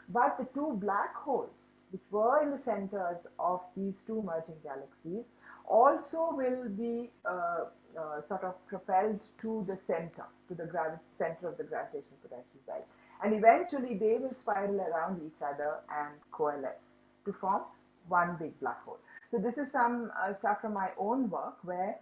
but the two black holes which were in the centers of these two merging galaxies also will be sort of propelled to the center, to the center of the gravitational potential belt. And eventually they will spiral around each other and coalesce to form one big black hole. So this is some stuff from my own work where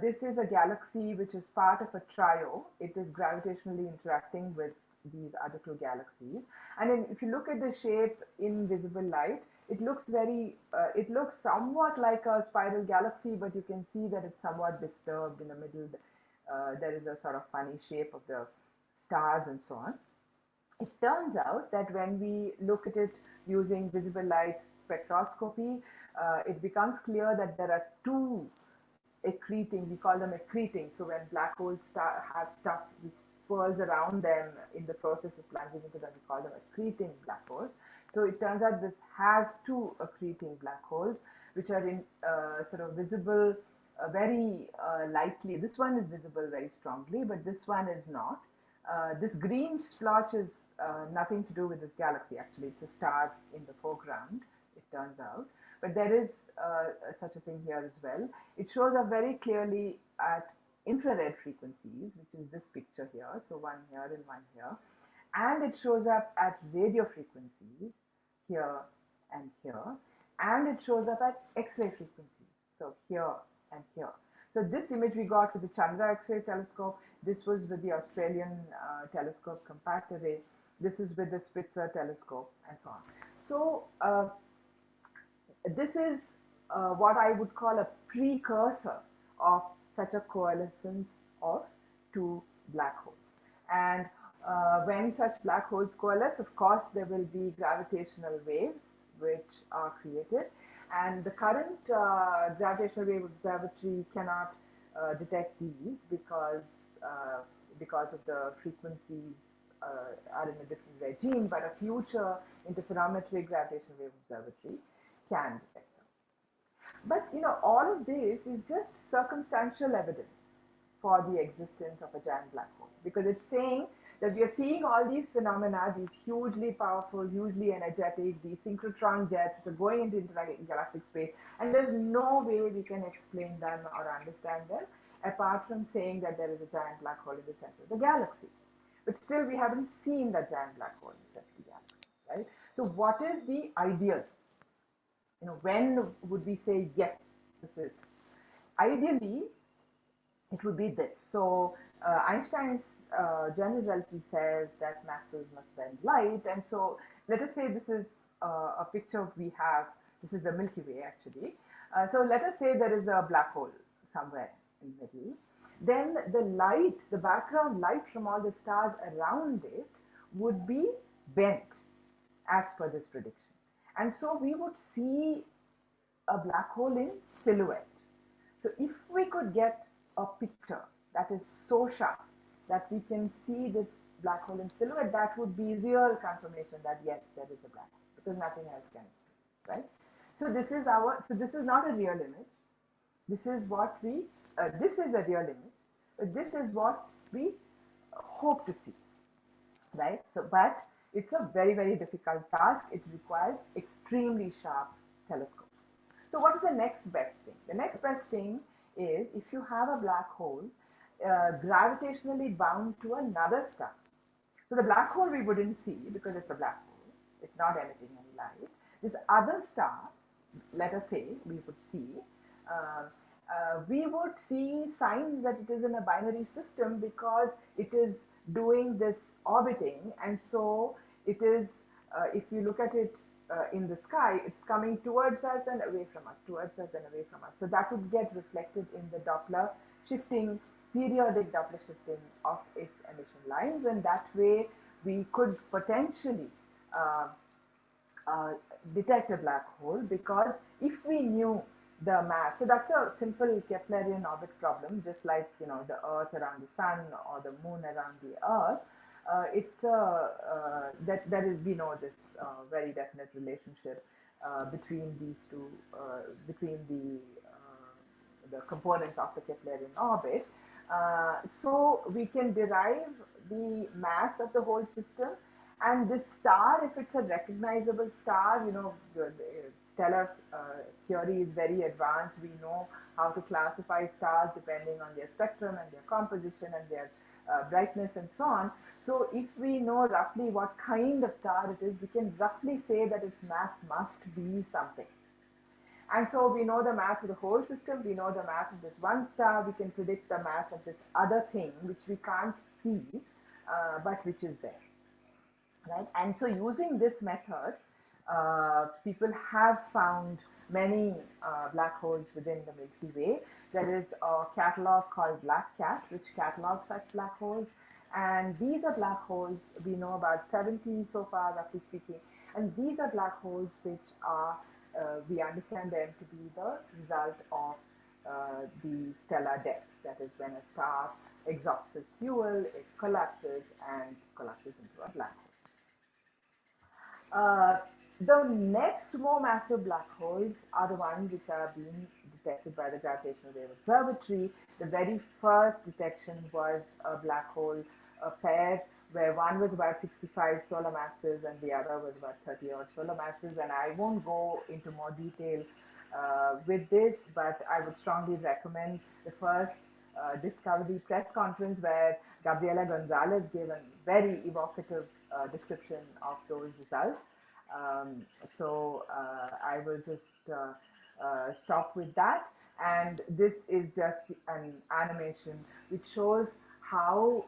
this is a galaxy which is part of a trio. It is gravitationally interacting with these other two galaxies. And then if you look at the shape in visible light, it looks it looks somewhat like a spiral galaxy, but you can see that it's somewhat disturbed in the middle. There is a sort of funny shape of the stars and so on. It turns out that when we look at it using visible light spectroscopy, it becomes clear that there are two accreting, we call them accreting. So when black holes have stuff which swirls around them in the process of plunging into them, we call them accreting black holes. So it turns out this has two accreting black holes, which are in sort of visible very lightly. This one is visible very strongly, but this one is not. This green splotch is nothing to do with this galaxy. Actually, it's a star in the foreground, it turns out. But there is such a thing here as well. It shows up very clearly at infrared frequencies, which is this picture here. So one here and one here. And it shows up at radio frequencies here and here. And it shows up at X-ray frequencies. So here and here. So this image we got with the Chandra X-ray telescope. This was with the Australian telescope compact array. This is with the Spitzer telescope and so on. So this is what I would call a precursor of such a coalescence of two black holes. And when such black holes coalesce, of course, there will be gravitational waves which are created. And the current Gravitational Wave Observatory cannot detect these because of the frequencies are in a different regime, but a future interferometric gravitational wave observatory can detect them. But you know, all of this is just circumstantial evidence for the existence of a giant black hole, because it's saying that we are seeing all these phenomena, these hugely powerful, hugely energetic, these synchrotron jets which are going into intergalactic space, and there's no way we can explain them or understand them apart from saying that there is a giant black hole in the center of the galaxy. But still, we haven't seen that giant black hole in the center of the galaxy. right? So what is the ideal? When would we say, yes, this is? Ideally, it would be this. So Einstein's general relativity says that masses must bend light. And so let us say this is a picture we have. This is the Milky Way, actually. So let us say there is a black hole somewhere in the middle. Then the light, the background light from all the stars around it would be bent as per this prediction. And so we would see a black hole in silhouette. So if we could get a picture that is so sharp that we can see this black hole in silhouette, that would be real confirmation that yes, there is a black hole, because nothing else can see, right? So this is not a real image. This is what this is a real image, but this is what we hope to see, right? So, but it's a very, very difficult task. It requires extremely sharp telescopes. So what is the next best thing? The next best thing is if you have a black hole gravitationally bound to another star. So the black hole we wouldn't see because it's a black hole. It's not emitting any light. This other star, let us say, uh, we would see signs that it is in a binary system because it is doing this orbiting. And so it is, if you look at it in the sky, it's coming towards us and away from us, towards us and away from us. So that would get reflected in the Doppler shifting, periodic Doppler shifting of its emission lines. And that way we could potentially uh, uh, detect a black hole, because if we knew the mass, so that's a simple Keplerian orbit problem, just like the Earth around the Sun or the Moon around the Earth. It's that is, we know this very definite relationship between these two, between the components of the Keplerian orbit. So we can derive the mass of the whole system. And this star, if it's a recognizable star, the stellar theory is very advanced. We know how to classify stars depending on their spectrum and their composition and their brightness and so on. So if we know roughly what kind of star it is, we can roughly say that its mass must be something. And so we know the mass of the whole system, we know the mass of this one star, we can predict the mass of this other thing, which we can't see, but which is there. Right? And so using this method, people have found many black holes within the Milky Way. There is a catalog called Black Cat, which catalogs such black holes. And these are black holes, we know about 70 so far, roughly speaking. And these are black holes which are, we understand them to be the result of the stellar death. That is, when a star exhausts its fuel, it collapses into a black hole. The next more massive black holes are the ones which are being detected by the Gravitational Wave Observatory. The very first detection was a black hole pair where one was about 65 solar masses and the other was about 30 odd solar masses. And I won't go into more detail with this, but I would strongly recommend the first Discovery press conference where Gabriela Gonzalez gave a very evocative description of those results. So I will just stop with that. And this is just an animation which shows how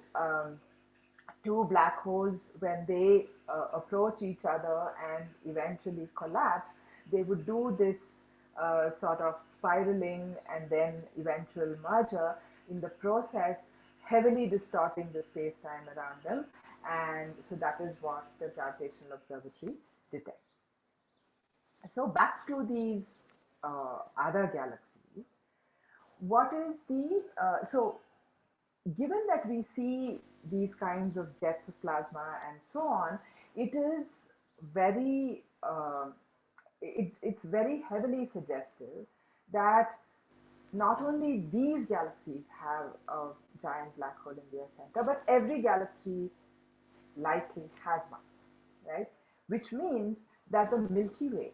two black holes, when they approach each other and eventually collapse, they would do this sort of spiraling and then eventual merger, in the process heavily distorting the space-time around them. And so that is what the Gravitational Observatory detects. So back to these other galaxies, what is the, so given that we see these kinds of jets of plasma and so on, it is very, it's very heavily suggestive that not only these galaxies have a giant black hole in their center, but every galaxy likely has one, right? Which means that the Milky Way,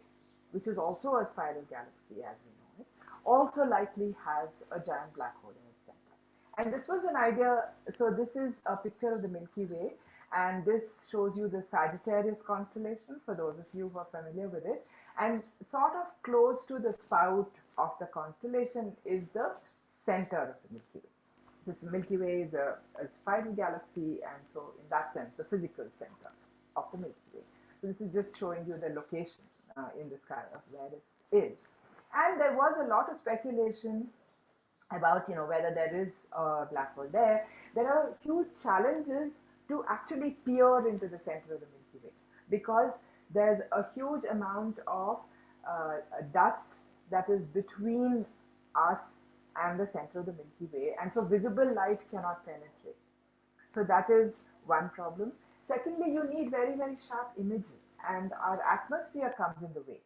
which is also a spiral galaxy as we know it, also likely has a giant black hole in its center. And this was an idea, so this is a picture of the Milky Way, And this shows you the Sagittarius constellation, for those of you who are familiar with it. And sort of close to the spout of the constellation is the center of the Milky Way. This Milky Way is a spiral galaxy, and so in that sense, the physical center of the Milky Way. So this is just showing you the location in the sky of where it is. And there was a lot of speculation about whether there is a black hole there. There are huge challenges to actually peer into the center of the Milky Way, because there's a huge amount of dust that is between us and the center of the Milky Way, and so visible light cannot penetrate. So that is one problem. Secondly, you need very, very sharp imaging, and our atmosphere comes in the way.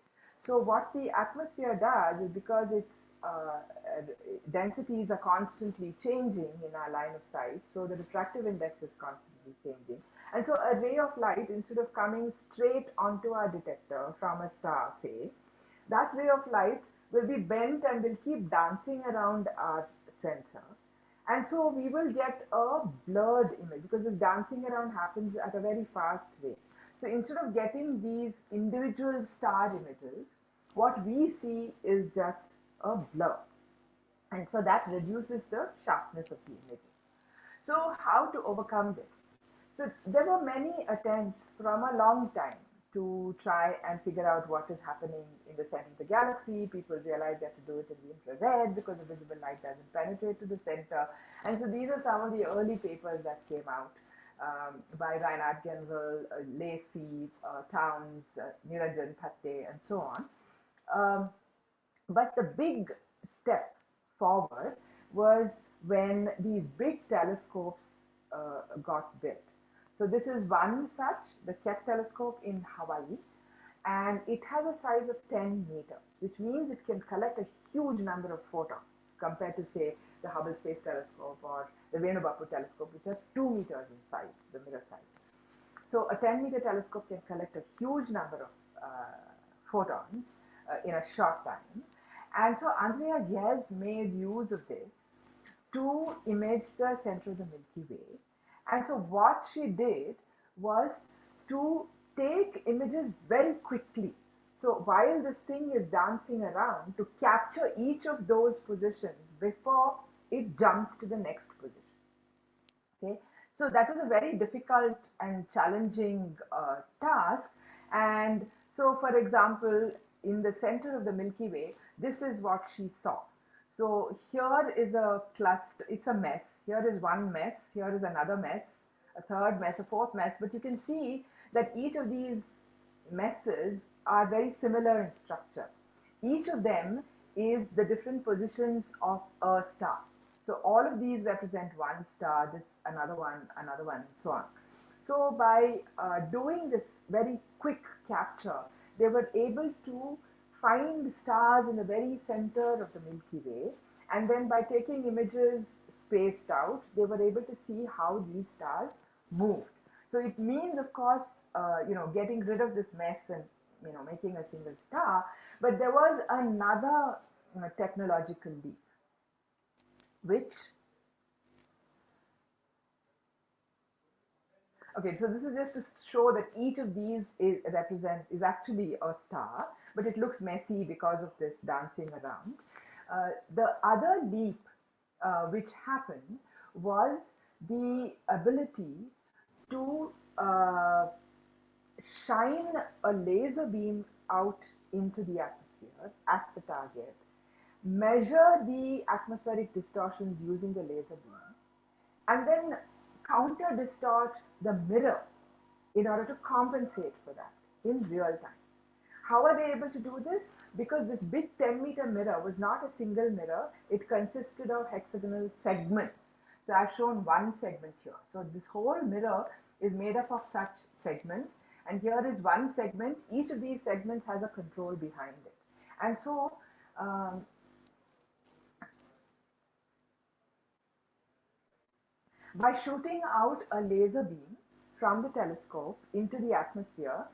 So what the atmosphere does is, because its densities are constantly changing in our line of sight, so the refractive index is constantly changing. And so a ray of light, instead of coming straight onto our detector from a star, say, that ray of light will be bent and will keep dancing around our sensor. And so we will get a blurred image, because this dancing around happens at a very fast rate. So instead of getting these individual star images, what we see is just a blur. And so that reduces the sharpness of the image. So how to overcome this? So there were many attempts from a long time to try and figure out what is happening in the center of the galaxy. People realized they have to do it in the infrared, because the visible light doesn't penetrate to the center. And so these are some of the early papers that came out by Reinhard Genzel, Lacey, Towns, Niranjan Thatte, and so on. But the big step forward was when these big telescopes got built. So this is one such, the Keck telescope in Hawaii, and it has a size of 10 meters, which means it can collect a huge number of photons compared to, say, the Hubble Space Telescope or the Venu-Bappu telescope, which are 2 meters in size, the mirror size. So a 10-meter telescope can collect a huge number of photons in a short time. And so Andrea Ghez made use of this to image the center of the Milky Way. And so what she did was to take images very quickly. So while this thing is dancing around, to capture each of those positions before it jumps to the next position. Okay, so that was a very difficult and challenging task. And so, for example, in the center of the Milky Way, this is what she saw. So here is a cluster, it's a mess. Here is one mess, here is another mess, a third mess, a fourth mess. But you can see that each of these messes are very similar in structure. Each of them is the different positions of a star. So all of these represent one star, this another one, and so on. So by doing this very quick capture, they were able to find stars in the very center of the Milky Way. And then by taking images spaced out, they were able to see how these stars moved. So it means, of course, getting rid of this mess and making a single star. But there was another technological leap, which okay, so this is just to show that each of these is actually a star, but it looks messy because of this dancing around. The other leap which happened was the ability to shine a laser beam out into the atmosphere at the target, measure the atmospheric distortions using the laser beam, and then counter distort the mirror in order to compensate for that in real time. How are they able to do this? Because this big 10-meter mirror was not a single mirror, it consisted of hexagonal segments. So I've shown one segment here. So this whole mirror is made up of such segments, and here is one segment. Each of these segments has a control behind it. And so by shooting out a laser beam from the telescope into the atmosphere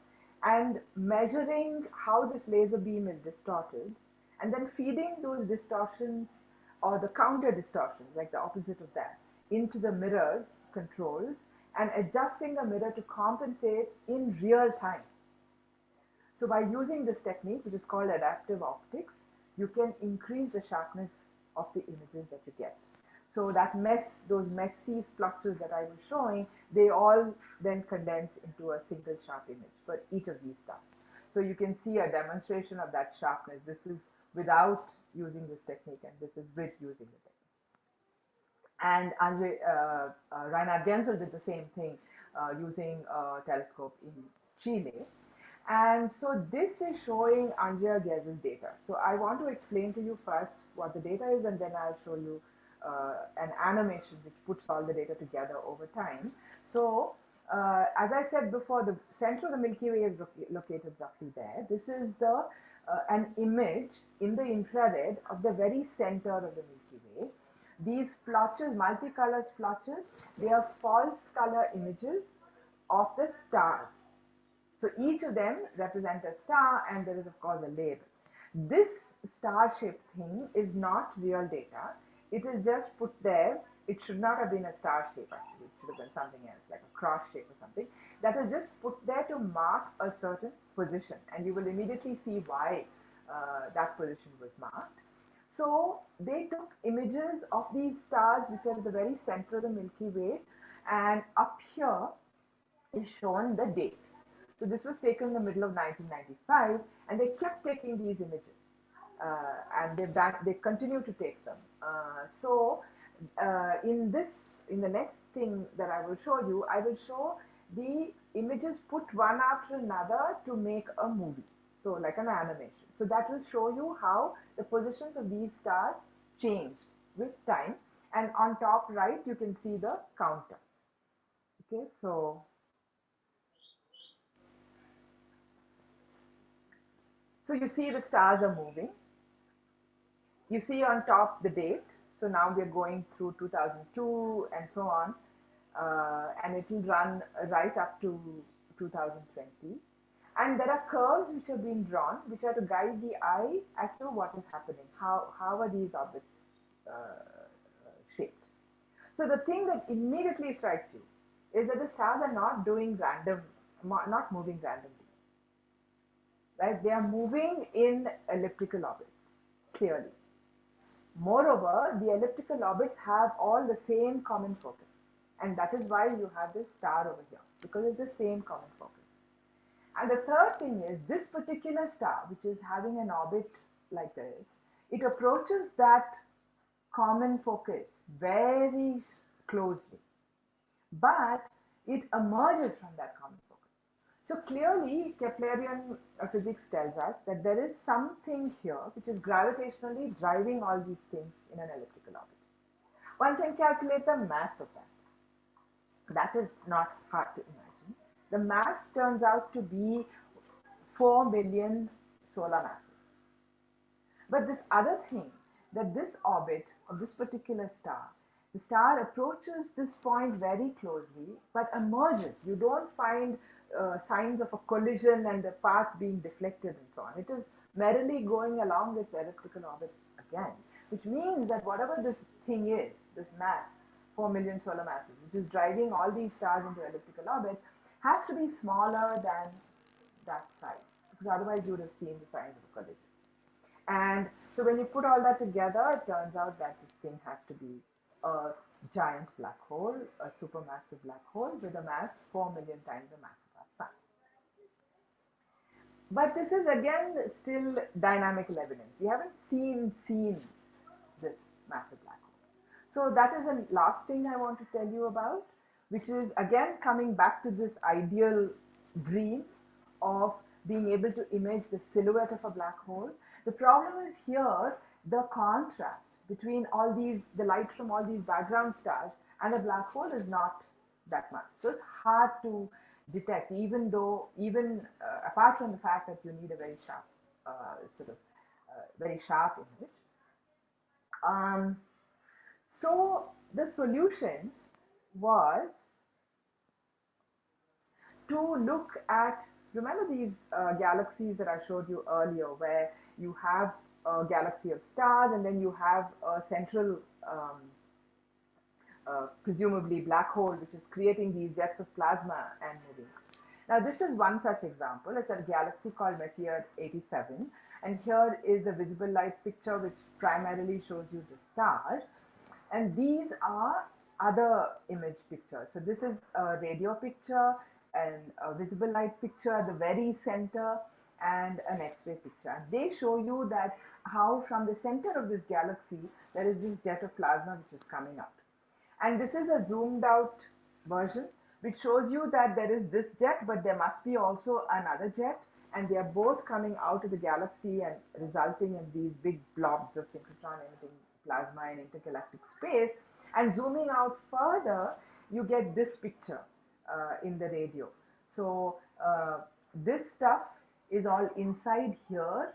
and measuring how this laser beam is distorted, and then feeding those distortions or the counter distortions, like the opposite of that, into the mirror's controls, and adjusting the mirror to compensate in real time. So by using this technique, which is called adaptive optics, you can increase the sharpness of the images that you get. So that those messy splotches that I was showing, they all then condense into a single sharp image for each of these stars. So you can see a demonstration of that sharpness. This is without using this technique, and this is with using the technique. And Reinhard Genzel did the same thing using a telescope in Chile. And so this is showing Andrea Gezel's data. So I want to explain to you first what the data is, and then I'll show you an animation which puts all the data together over time. So as I said before, the center of the Milky Way is located roughly there. This is an image in the infrared of the very center of the Milky Way. These splotches, multicolor splotches, they are false color images of the stars. So each of them represent a star, and there is of course a label. This star-shaped thing is not real data. It is just put there. It should not have been a star shape actually. It should have been something else, like a cross shape or something. That is just put there to mark a certain position, and you will immediately see why that position was marked. So they took images of these stars which are at the very center of the Milky Way, and up here is shown the date. So this was taken in the middle of 1995, and they kept taking these images, and they continue to take them. In the next thing that I will show you, I will show the images put one after another to make a movie, so like an animation. So that will show you how the positions of these stars changed with time, and on top right you can see the counter. Okay, so you see the stars are moving. You see on top the date. So now we're going through 2002 and so on. And it will run right up to 2020. And there are curves which are being drawn, which are to guide the eye as to what is happening. How are these orbits shaped? So the thing that immediately strikes you is that the stars are not moving randomly. Right? They are moving in elliptical orbits, clearly. Moreover, the elliptical orbits have all the same common focus. And that is why you have this star over here, because it's the same common focus. And the third thing is this particular star, which is having an orbit like this, it approaches that common focus very closely, but it emerges from that common focus. So clearly, Keplerian physics tells us that there is something here which is gravitationally driving all these things in an elliptical orbit. One can calculate the mass of that. That is not hard to imagine. The mass turns out to be 4 million solar masses. But this other thing, that this orbit of this particular star, the star approaches this point very closely, but emerges. You don't find signs of a collision and the path being deflected and so on. It is merrily going along its elliptical orbit again, which means that whatever this thing is, this mass, 4 million solar masses, which is driving all these stars into elliptical orbits, has to be smaller than that size, because otherwise you would have seen the signs of a collision. And so when you put all that together, it turns out that this thing has to be a giant black hole, a supermassive black hole with a mass 4 million times the mass of our sun. But this is again still dynamical evidence. We haven't seen this massive black hole. So that is the last thing I want to tell you about, which is again coming back to this ideal dream of being able to image the silhouette of a black hole. The problem is here the contrast between all these, the light from all these background stars and a black hole is not that much. So it's hard to detect, even apart from the fact that you need a very sharp, very sharp image. So the solution was to look at, remember these galaxies that I showed you earlier, where you have a galaxy of stars and then you have a central presumably black hole, which is creating these jets of plasma and moving. Now, this is one such example. It's a galaxy called Messier 87. And here is the visible light picture, which primarily shows you the stars. And these are other image pictures. So this is a radio picture and a visible light picture at the very center and an X-ray picture. And they show you that how from the center of this galaxy, there is this jet of plasma which is coming out. And this is a zoomed out version which shows you that there is this jet, but there must be also another jet, and they are both coming out of the galaxy and resulting in these big blobs of synchrotron emitting plasma in intergalactic space. And zooming out further, you get this picture in the radio. So this stuff is all inside here.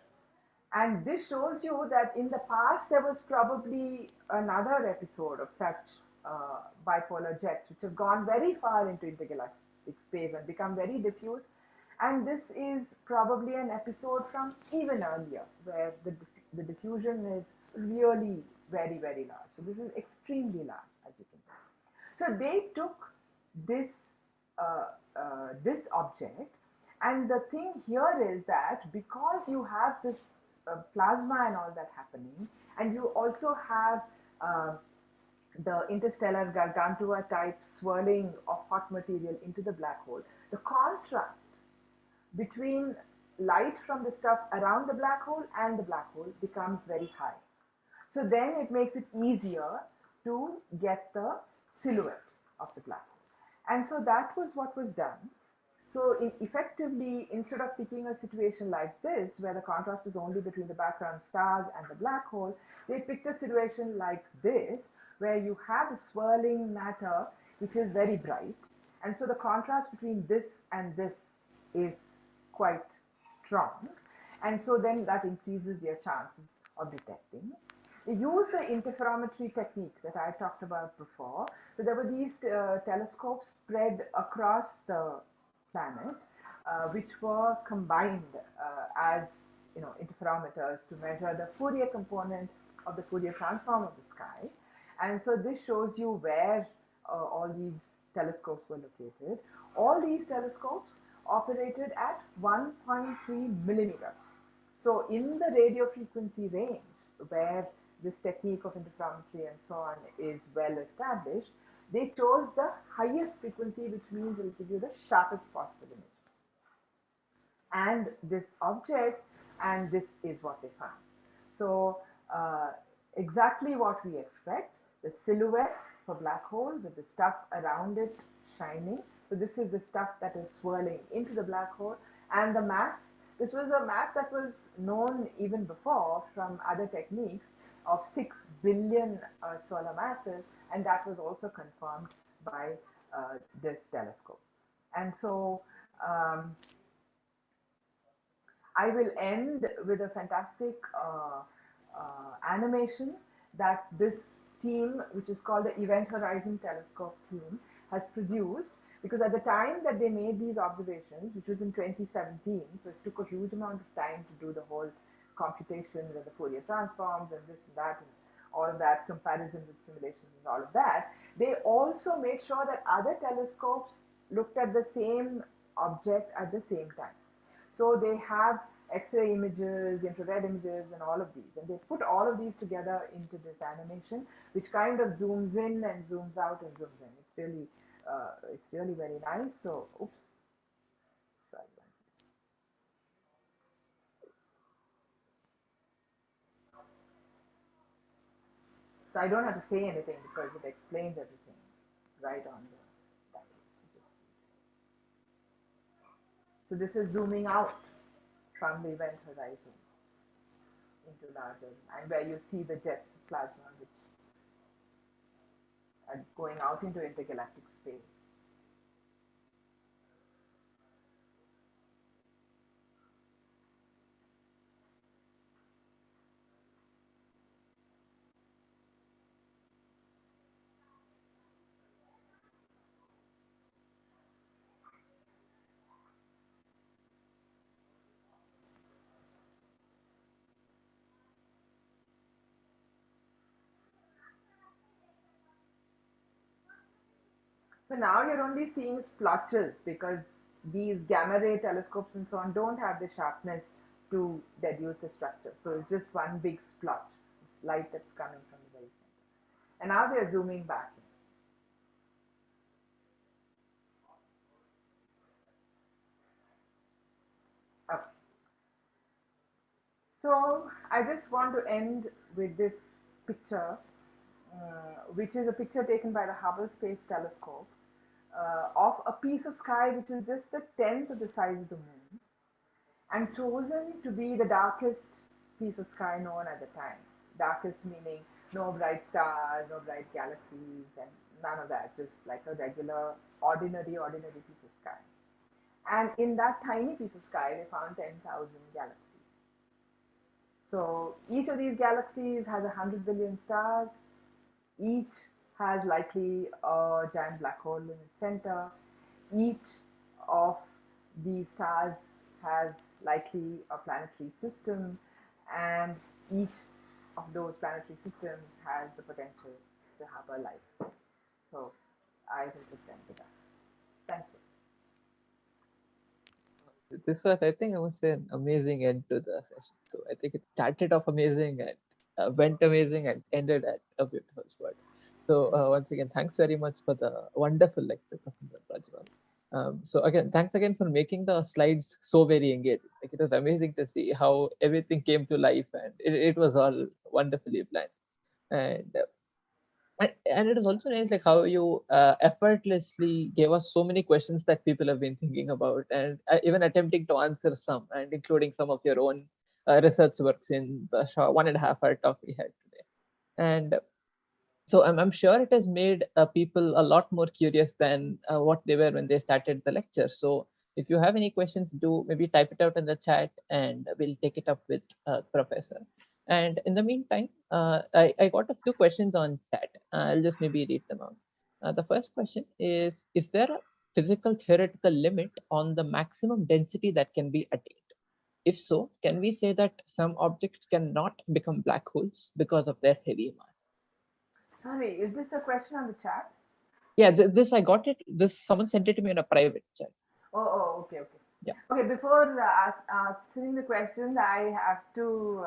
And this shows you that in the past, there was probably another episode of such bipolar jets, which have gone very far into intergalactic space and become very diffuse. And this is probably an episode from even earlier, where the diffusion is really very, very large. So this is extremely large, as you can see. So they took this this object, and the thing here is that because you have this plasma and all that happening, and you also have the interstellar gargantua type swirling of hot material into the black hole, the contrast between light from the stuff around the black hole and the black hole becomes very high. So then it makes it easier to get the silhouette of the black hole. And so that was what was done. So effectively, instead of picking a situation like this, where the contrast is only between the background stars and the black hole, they picked a situation like this, where you have a swirling matter which is very bright. And so the contrast between this and this is quite strong. And so then that increases their chances of detecting. They use the interferometry technique that I talked about before. So there were these telescopes spread across the planet, which were combined as interferometers to measure the Fourier component of the Fourier transform of the sky. And so this shows you where all these telescopes were located. All these telescopes operated at 1.3 millimeter. So in the radio frequency range, where this technique of interferometry and so on is well established, they chose the highest frequency, which means it will give you the sharpest possible image. And this object, and this is what they found. So exactly what we expect, the silhouette for black hole with the stuff around it shining. So this is the stuff that is swirling into the black hole. And the mass, this was a mass that was known even before from other techniques of 6 billion solar masses, and that was also confirmed by this telescope. And so I will end with a fantastic animation that this team, which is called the Event Horizon Telescope team, has produced, because at the time that they made these observations, which was in 2017, so it took a huge amount of time to do the whole computations and the Fourier transforms and this and that and all of that, comparison with simulations and all of that, they also made sure that other telescopes looked at the same object at the same time. So they have X-ray images, infrared images, and all of these. And they put all of these together into this animation, which kind of zooms in and zooms out and zooms in. It's really very nice. So, oops, sorry. So I don't have to say anything because it explains everything right on the. So this is zooming out from the event horizon into larger, and where you see the jets of plasma which are going out into intergalactic space. So now you're only seeing splotches because these gamma ray telescopes and so on don't have the sharpness to deduce the structure. So it's just one big splotch. It's light that's coming from the very center. And now they're zooming back in. Okay. So I just want to end with this picture, which is a picture taken by the Hubble Space Telescope of a piece of sky which is just the tenth of the size of the moon, and chosen to be the darkest piece of sky known at the time. Darkest meaning no bright stars, no bright galaxies, and none of that, just like a regular, ordinary piece of sky. And in that tiny piece of sky, they found 10,000 galaxies. So each of these galaxies has 100 billion stars. Each has likely a giant black hole in its center. Each of these stars has likely a planetary system, and each of those planetary systems has the potential to have a life. So I will just end with that. Thank you. This was, I think, I must say, an amazing end to the session. So I think it started off amazing and went amazing and ended at a beautiful spot. So once again, thanks very much for the wonderful lecture, Professor Prajval. So again, thanks again for making the slides so very engaging. Like, it was amazing to see how everything came to life, and it was all wonderfully planned. And and it is also nice, like, how you effortlessly gave us so many questions that people have been thinking about, and even attempting to answer some, and including some of your own research works in the 1.5 hour talk we had today. And so I'm sure it has made people a lot more curious than what they were when they started the lecture. So if you have any questions, do maybe type it out in the chat, and we'll take it up with Professor. And in the meantime, I got a few questions on chat. I'll just maybe read them out. The first question is there a physical theoretical limit on the maximum density that can be attained? If so, can we say that some objects cannot become black holes because of their heavy mass? Sorry, is this a question on the chat? Yeah, this I got it. This someone sent it to me in a private chat. Okay. Yeah. Okay, before answering the questions, I have to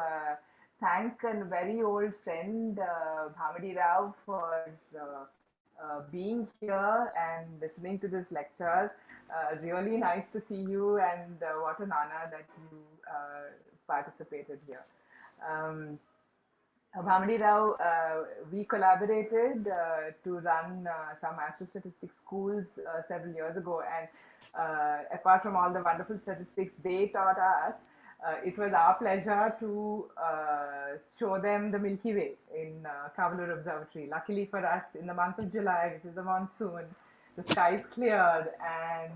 thank a very old friend, Bhamidi Rao, for being here and listening to this lecture. Really nice to see you, and what an honor that you participated here. Bhamidi Rao, we collaborated to run some astrostatistics schools several years ago, and apart from all the wonderful statistics they taught us, it was our pleasure to show them the Milky Way in Catalogue Observatory. Luckily for us, in the month of July, which is the monsoon, the sky is cleared, and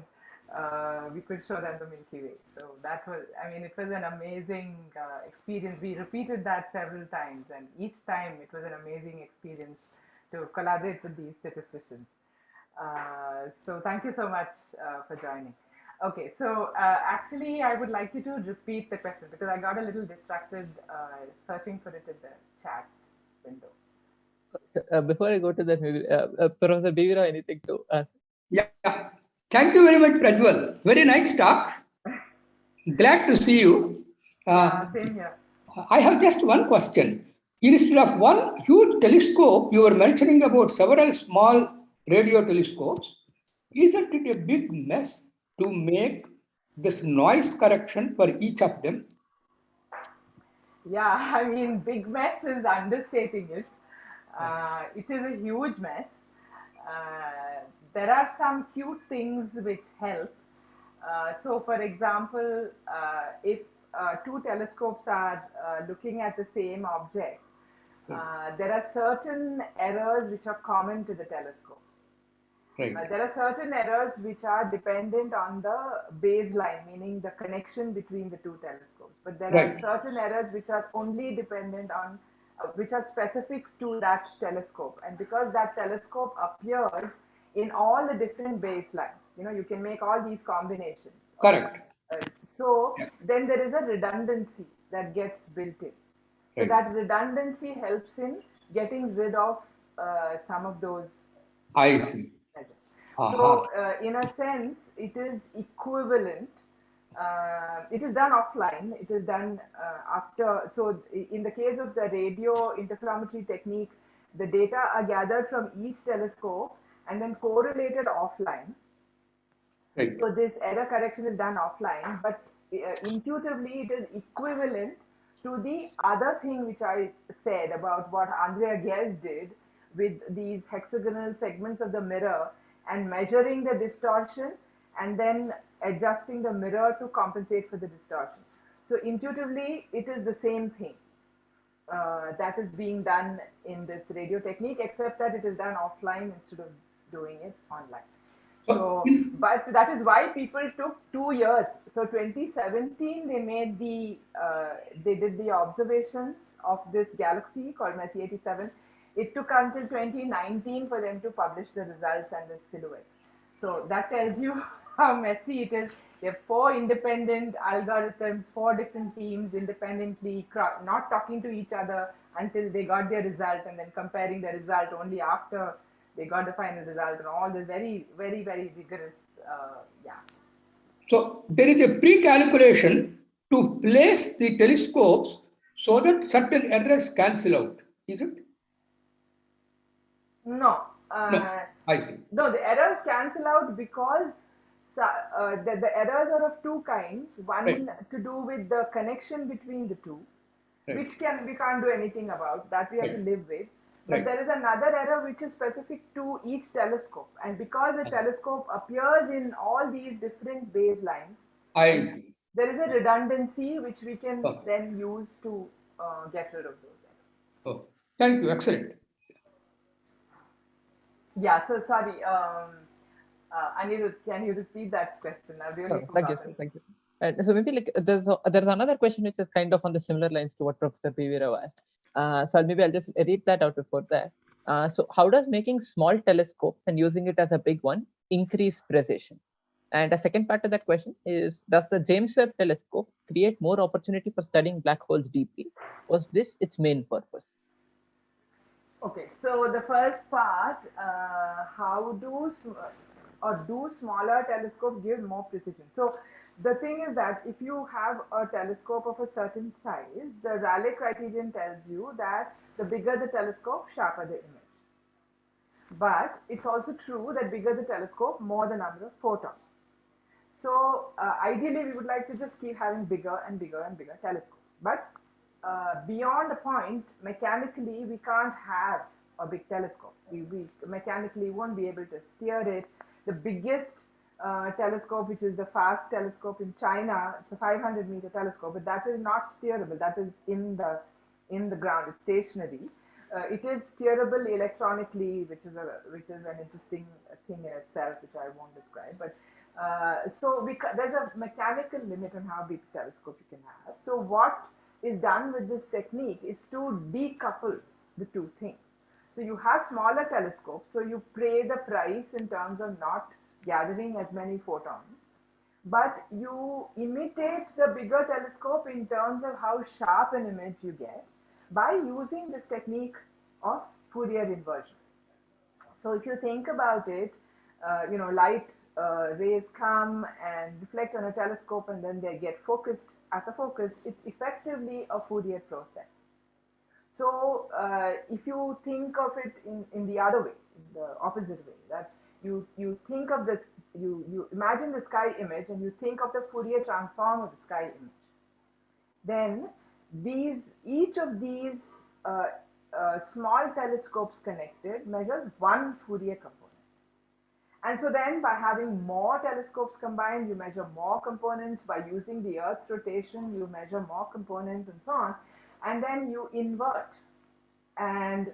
we could show them the Milky Way. So that was, I mean, it was an amazing experience. We repeated that several times, and each time it was an amazing experience to collaborate with these statisticians. So thank you so much for joining. Okay, so actually, I would like you to repeat the question because I got a little distracted searching for it in the chat window. Before I go to that, maybe Professor Bivira, anything to ask? Yeah. Thank you very much, Prajval. Very nice talk. Glad to see you. Same here. I have just one question. Instead of one huge telescope, you were mentioning about several small radio telescopes. Isn't it a big mess to make this noise correction for each of them? Yeah, I mean, big mess is understating it. It is a huge mess. There are some cute things which help. So, for example, if two telescopes are looking at the same object, there are certain errors which are common to the telescopes. Right. There are certain errors which are dependent on the baseline, meaning the connection between the two telescopes. But there are certain errors which are only dependent on, which are specific to that telescope. And because that telescope appears in all the different baselines, you can make all these combinations. Correct. So then there is a redundancy that gets built in. So that redundancy helps in getting rid of some of those. I see. So in a sense, it is equivalent. It is done offline. It is done after. So in the case of the radio interferometry technique, the data are gathered from each telescope and then correlated offline. Right. So this error correction is done offline, but intuitively it is equivalent to the other thing which I said about what Andrea Ghez did with these hexagonal segments of the mirror and measuring the distortion and then adjusting the mirror to compensate for the distortion. So intuitively, it is the same thing that is being done in this radio technique, except that it is done offline instead of doing it online. So, but that is why people took 2 years. So 2017, they made they did the observations of this galaxy called Messier 87. It took until 2019 for them to publish the results and the silhouette. So that tells you how messy it is. There are 4 independent algorithms, 4 different teams independently, not talking to each other until they got their result, and then comparing the result only after they got the final result, and all this very, very, very rigorous. Yeah. So there is a pre-calculation to place the telescopes so that certain errors cancel out, is it? No. No, I see. No, the errors cancel out because the errors are of 2 kinds. One Right. to do with the connection between the 2, Right. which we can't do anything about. That we have to live with. But Right. there is another error which is specific to each telescope. And because the telescope appears in all these different baselines, I see. there is a redundancy which we can Okay. then use to get rid of those errors. Oh, thank you. Excellent. Yeah, so sorry. Can you repeat that question? I really Thank you, forgot sir. it. Thank you. So maybe like there's another question which is kind of on the similar lines to what Professor P.V. Rao asked. So maybe I'll just read that out before that. So how does making small telescopes and using it as a big one increase precision? And a second part of that question is, does the James Webb Telescope create more opportunity for studying black holes deeply? Was this its main purpose? Okay, so the first part, how do smaller telescopes give more precision? So the thing is that if you have a telescope of a certain size, the Rayleigh criterion tells you that the bigger the telescope, sharper the image. But it's also true that bigger the telescope, more the number of photons. So ideally, we would like to just keep having bigger and bigger and bigger telescopes. But beyond a point, mechanically, we can't have a big telescope. We mechanically won't be able to steer it. The biggest telescope, which is the FAST telescope in China, it's a 500-meter telescope, but that is not steerable. That is in the ground. It's stationary. It is steerable electronically, which is an interesting thing in itself, which I won't describe. But so there's a mechanical limit on how big telescope you can have. So what is done with this technique is to decouple the 2 things. So you have smaller telescopes, so you pay the price in terms of not gathering as many photons, but you imitate the bigger telescope in terms of how sharp an image you get by using this technique of Fourier inversion. So if you think about it, light rays come and reflect on a telescope and then they get focused at the focus. It's effectively a Fourier process. So if you think of it in the other way, in the opposite way, that you think of this, you imagine the sky image and you think of the Fourier transform of the sky image. Then each of these small telescopes connected measures one Fourier component. And so then by having more telescopes combined, you measure more components. By using the Earth's rotation, you measure more components and so on. And then you invert and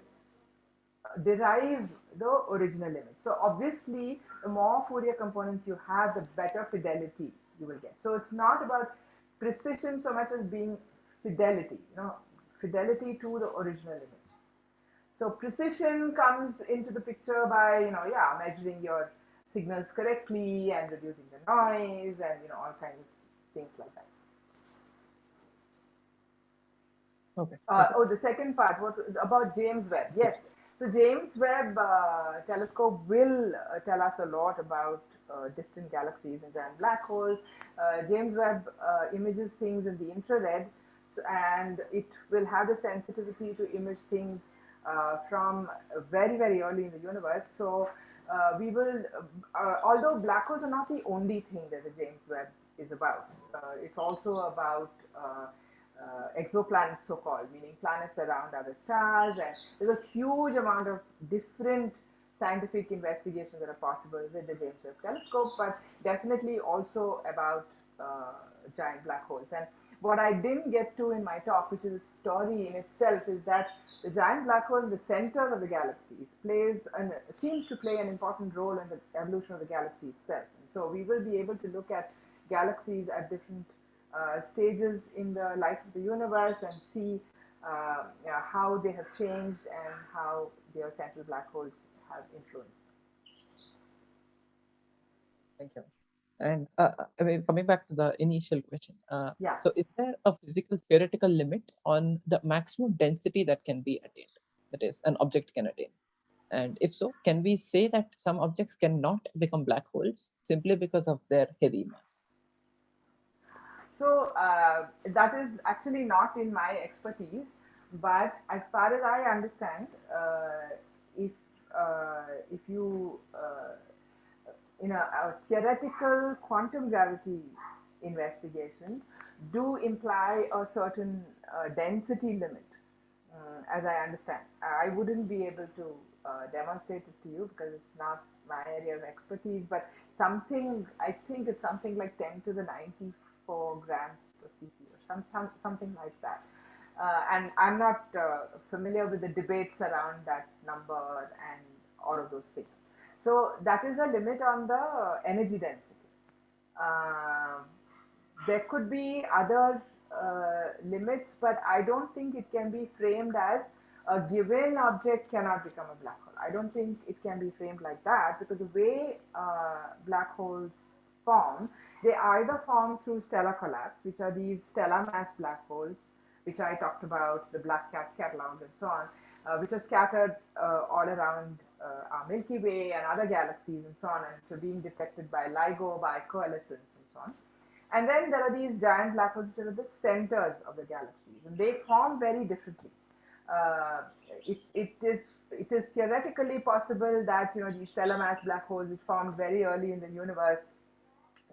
derive the original image. So obviously, the more Fourier components you have, the better fidelity you will get. So it's not about precision so much as being fidelity, fidelity to the original image. So precision comes into the picture by, measuring your signals correctly and reducing the noise and, all kinds of things like that. Okay. The second part, what about James Webb? Yes. So James Webb telescope will tell us a lot about distant galaxies and giant black holes. James Webb images things in the infrared, and it will have the sensitivity to image things from very, very early in the universe. So we will, although black holes are not the only thing that the James Webb is about, it's also about exoplanets, so-called, meaning planets around other stars, and there's a huge amount of different scientific investigations that are possible with the James Webb Telescope, but definitely also about giant black holes. And what I didn't get to in my talk, which is a story in itself, is that the giant black hole in the center of the galaxies seems to play an important role in the evolution of the galaxy itself. And so we will be able to look at galaxies at different stages in the life of the universe and see how they have changed and how their central black holes have influenced. Thank you. And I mean, coming back to the initial question, Yeah. so is there a physical theoretical limit on the maximum density that can be attained, that is, an object can attain? And if so, can we say that some objects cannot become black holes simply because of their heavy mass? So that is actually not in my expertise, but as far as I understand, if you in a theoretical quantum gravity investigation do imply a certain density limit, as I understand. I wouldn't be able to demonstrate it to you because it's not my area of expertise, but something, I think it's something like 10 to the 94 grams per cc or something like that. And I'm not familiar with the debates around that number and all of those things. So that is a limit on the energy density. There could be other limits, but I don't think it can be framed as a given object cannot become a black hole. I don't think it can be framed like that, because the way black holes form, they either form through stellar collapse, which are these stellar mass black holes, which I talked about, the black cat catalogue and so on, which are scattered all around our Milky Way and other galaxies and so on, and so being detected by LIGO, by coalescence and so on. And then there are these giant black holes which are at the centers of the galaxies, and they form very differently. It is theoretically possible that these stellar mass black holes, which formed very early in the universe,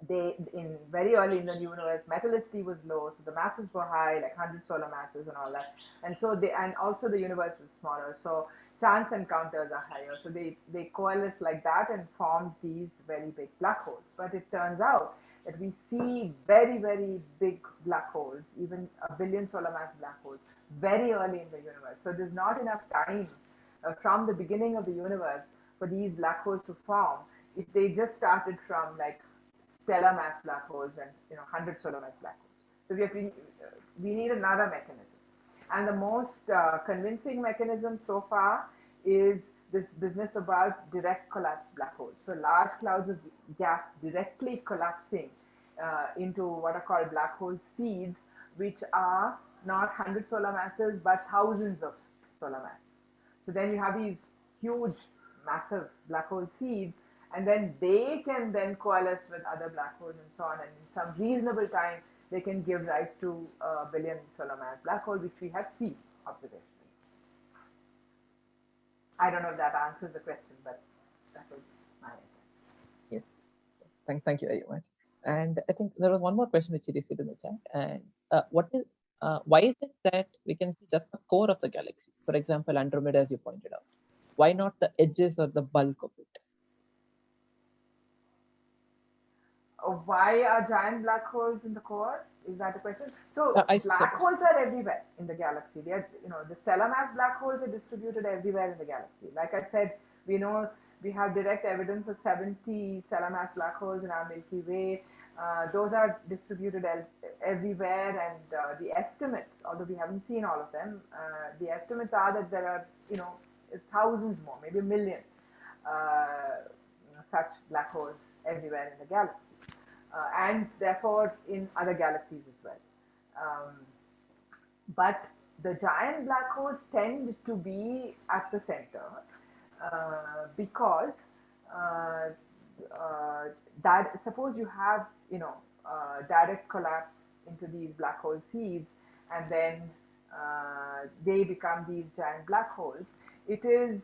very early in the universe, metallicity was low, so the masses were high, like 100 solar masses and all that, and also the universe was smaller, so chance encounters are higher, so they coalesce like that and formed these very big black holes. But it turns out that we see very, very big black holes, even a billion solar mass black holes, very early in the universe. So there's not enough time from the beginning of the universe for these black holes to form if they just started from like stellar mass black holes and 100 solar mass black holes. So we need another mechanism. And the most convincing mechanism so far is this business about direct collapse black holes. So large clouds of gas directly collapsing into what are called black hole seeds, which are not 100 solar masses, but thousands of solar masses. So then you have these huge, massive black hole seeds, and then they can then coalesce with other black holes and so on, and in some reasonable time, they can give rise to a billion solar mass black hole, which we have seen observationally. I don't know if that answers the question, but that was my answer. Yes. Thank you very much. And I think there was one more question which you received in the chat. And why is it that we can see just the core of the galaxy? For example, Andromeda, as you pointed out. Why not the edges or the bulk of it? Why are giant black holes in the core? Is that the question? So black holes are everywhere in the galaxy. They are, the stellar mass black holes are distributed everywhere in the galaxy. Like I said, we know we have direct evidence of 70 stellar mass black holes in our Milky Way. Those are distributed everywhere, and the estimates, although we haven't seen all of them, the estimates are that there are, thousands more, maybe a million such black holes everywhere in the galaxy. And therefore in other galaxies as well. But the giant black holes tend to be at the center because that suppose you have direct collapse into these black hole seeds, and then they become these giant black holes. It is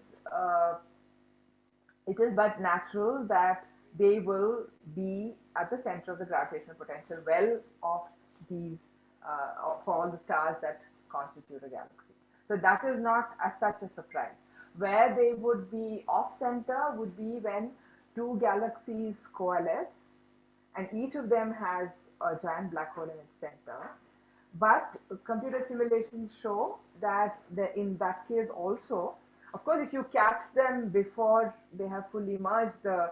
but natural that they will be at the center of the gravitational potential well of these of all the stars that constitute a galaxy. So that is not as such a surprise. Where they would be off center would be when two galaxies coalesce and each of them has a giant black hole in its center. But computer simulations show that in that case also, of course, if you catch them before they have fully merged, the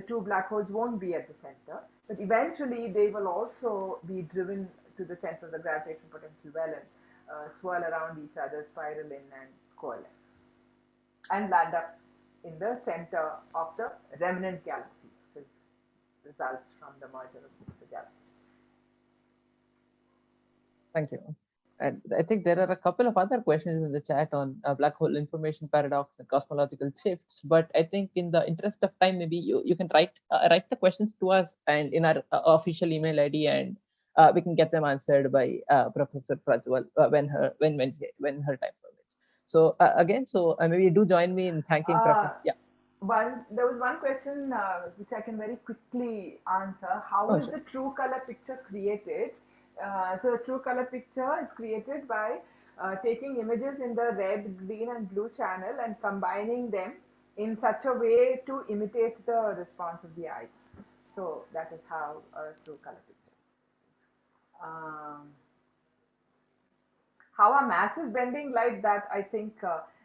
two black holes won't be at the center. But eventually, they will also be driven to the center of the gravitational potential well and swirl around each other, spiral in and coalesce, and land up in the center of the remnant galaxy, which results from the merger of the galaxy. Thank you. And I think there are a couple of other questions in the chat on black hole information paradox and cosmological shifts. But I think in the interest of time, maybe you can write the questions to us and in our official email ID, and we can get them answered by Professor Prajval when her time permits. So again, maybe do join me in thanking Professor. Yeah. There was one question which I can very quickly answer. How is the true color picture created? So the true color picture is created by taking images in the red, green and blue channel and combining them in such a way to imitate the response of the eye. So that is how a true color picture. How are masses bending light? That I think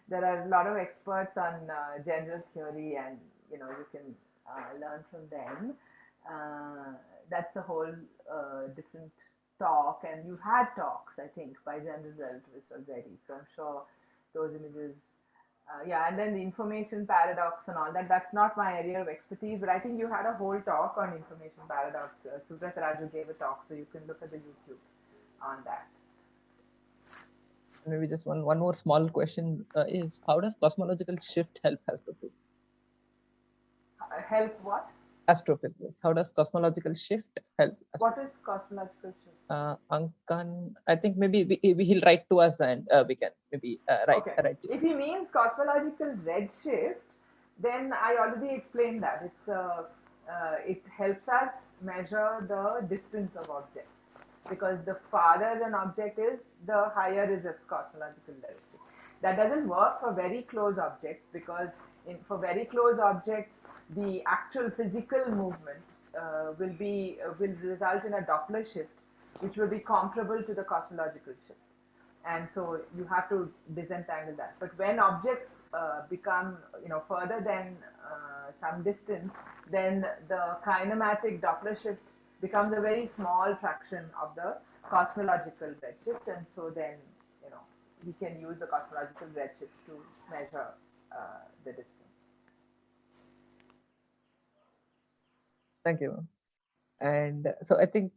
there are a lot of experts on general theory, and you can learn from them. That's a whole different talk, and you've had talks, I think, by general relativists already. So I'm sure those images, and then the information paradox and all that. That's not my area of expertise, but I think you had a whole talk on information paradox. Subrat Raju gave a talk, so you can look at the YouTube on that. Maybe just one more small question is, how does cosmological shift help astrophysics? Help what? Astrophysics. How does cosmological shift help? What is cosmological shift? Ankan, I think maybe he'll write to us and we can maybe write. If he means cosmological redshift, then I already explained that. It helps us measure the distance of objects, because the farther an object is, the higher is its cosmological density. That doesn't work for very close objects, because for very close objects, the actual physical movement will result in a Doppler shift, which will be comparable to the cosmological shift. And so you have to disentangle that. But when objects become further than some distance, then the kinematic Doppler shift becomes a very small fraction of the cosmological redshift, and so then we can use the cosmological redshift to measure the distance. Thank you. And so I think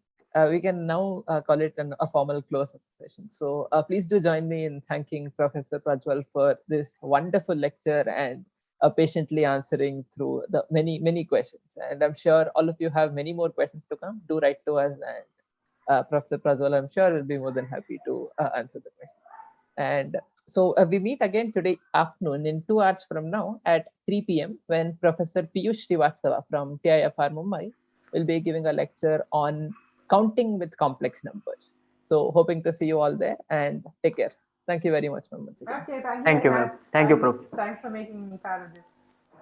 we can now call it a formal close of the session. So please do join me in thanking Professor Prajval for this wonderful lecture and patiently answering through the many questions. And I'm sure all of you have many more questions to come. Do write to us, and Professor Prajval, I'm sure, will be more than happy to answer the question. And so we meet again today afternoon in 2 hours from now at 3 p.m. when Professor Piyush Srivastava from TIFR Mumbai will be giving a lecture on counting with complex numbers. So hoping to see you all there, and take care. Thank you very much, ma'am. Okay, thank you, ma'am. Thank you, Prof. Thanks for making me part of this.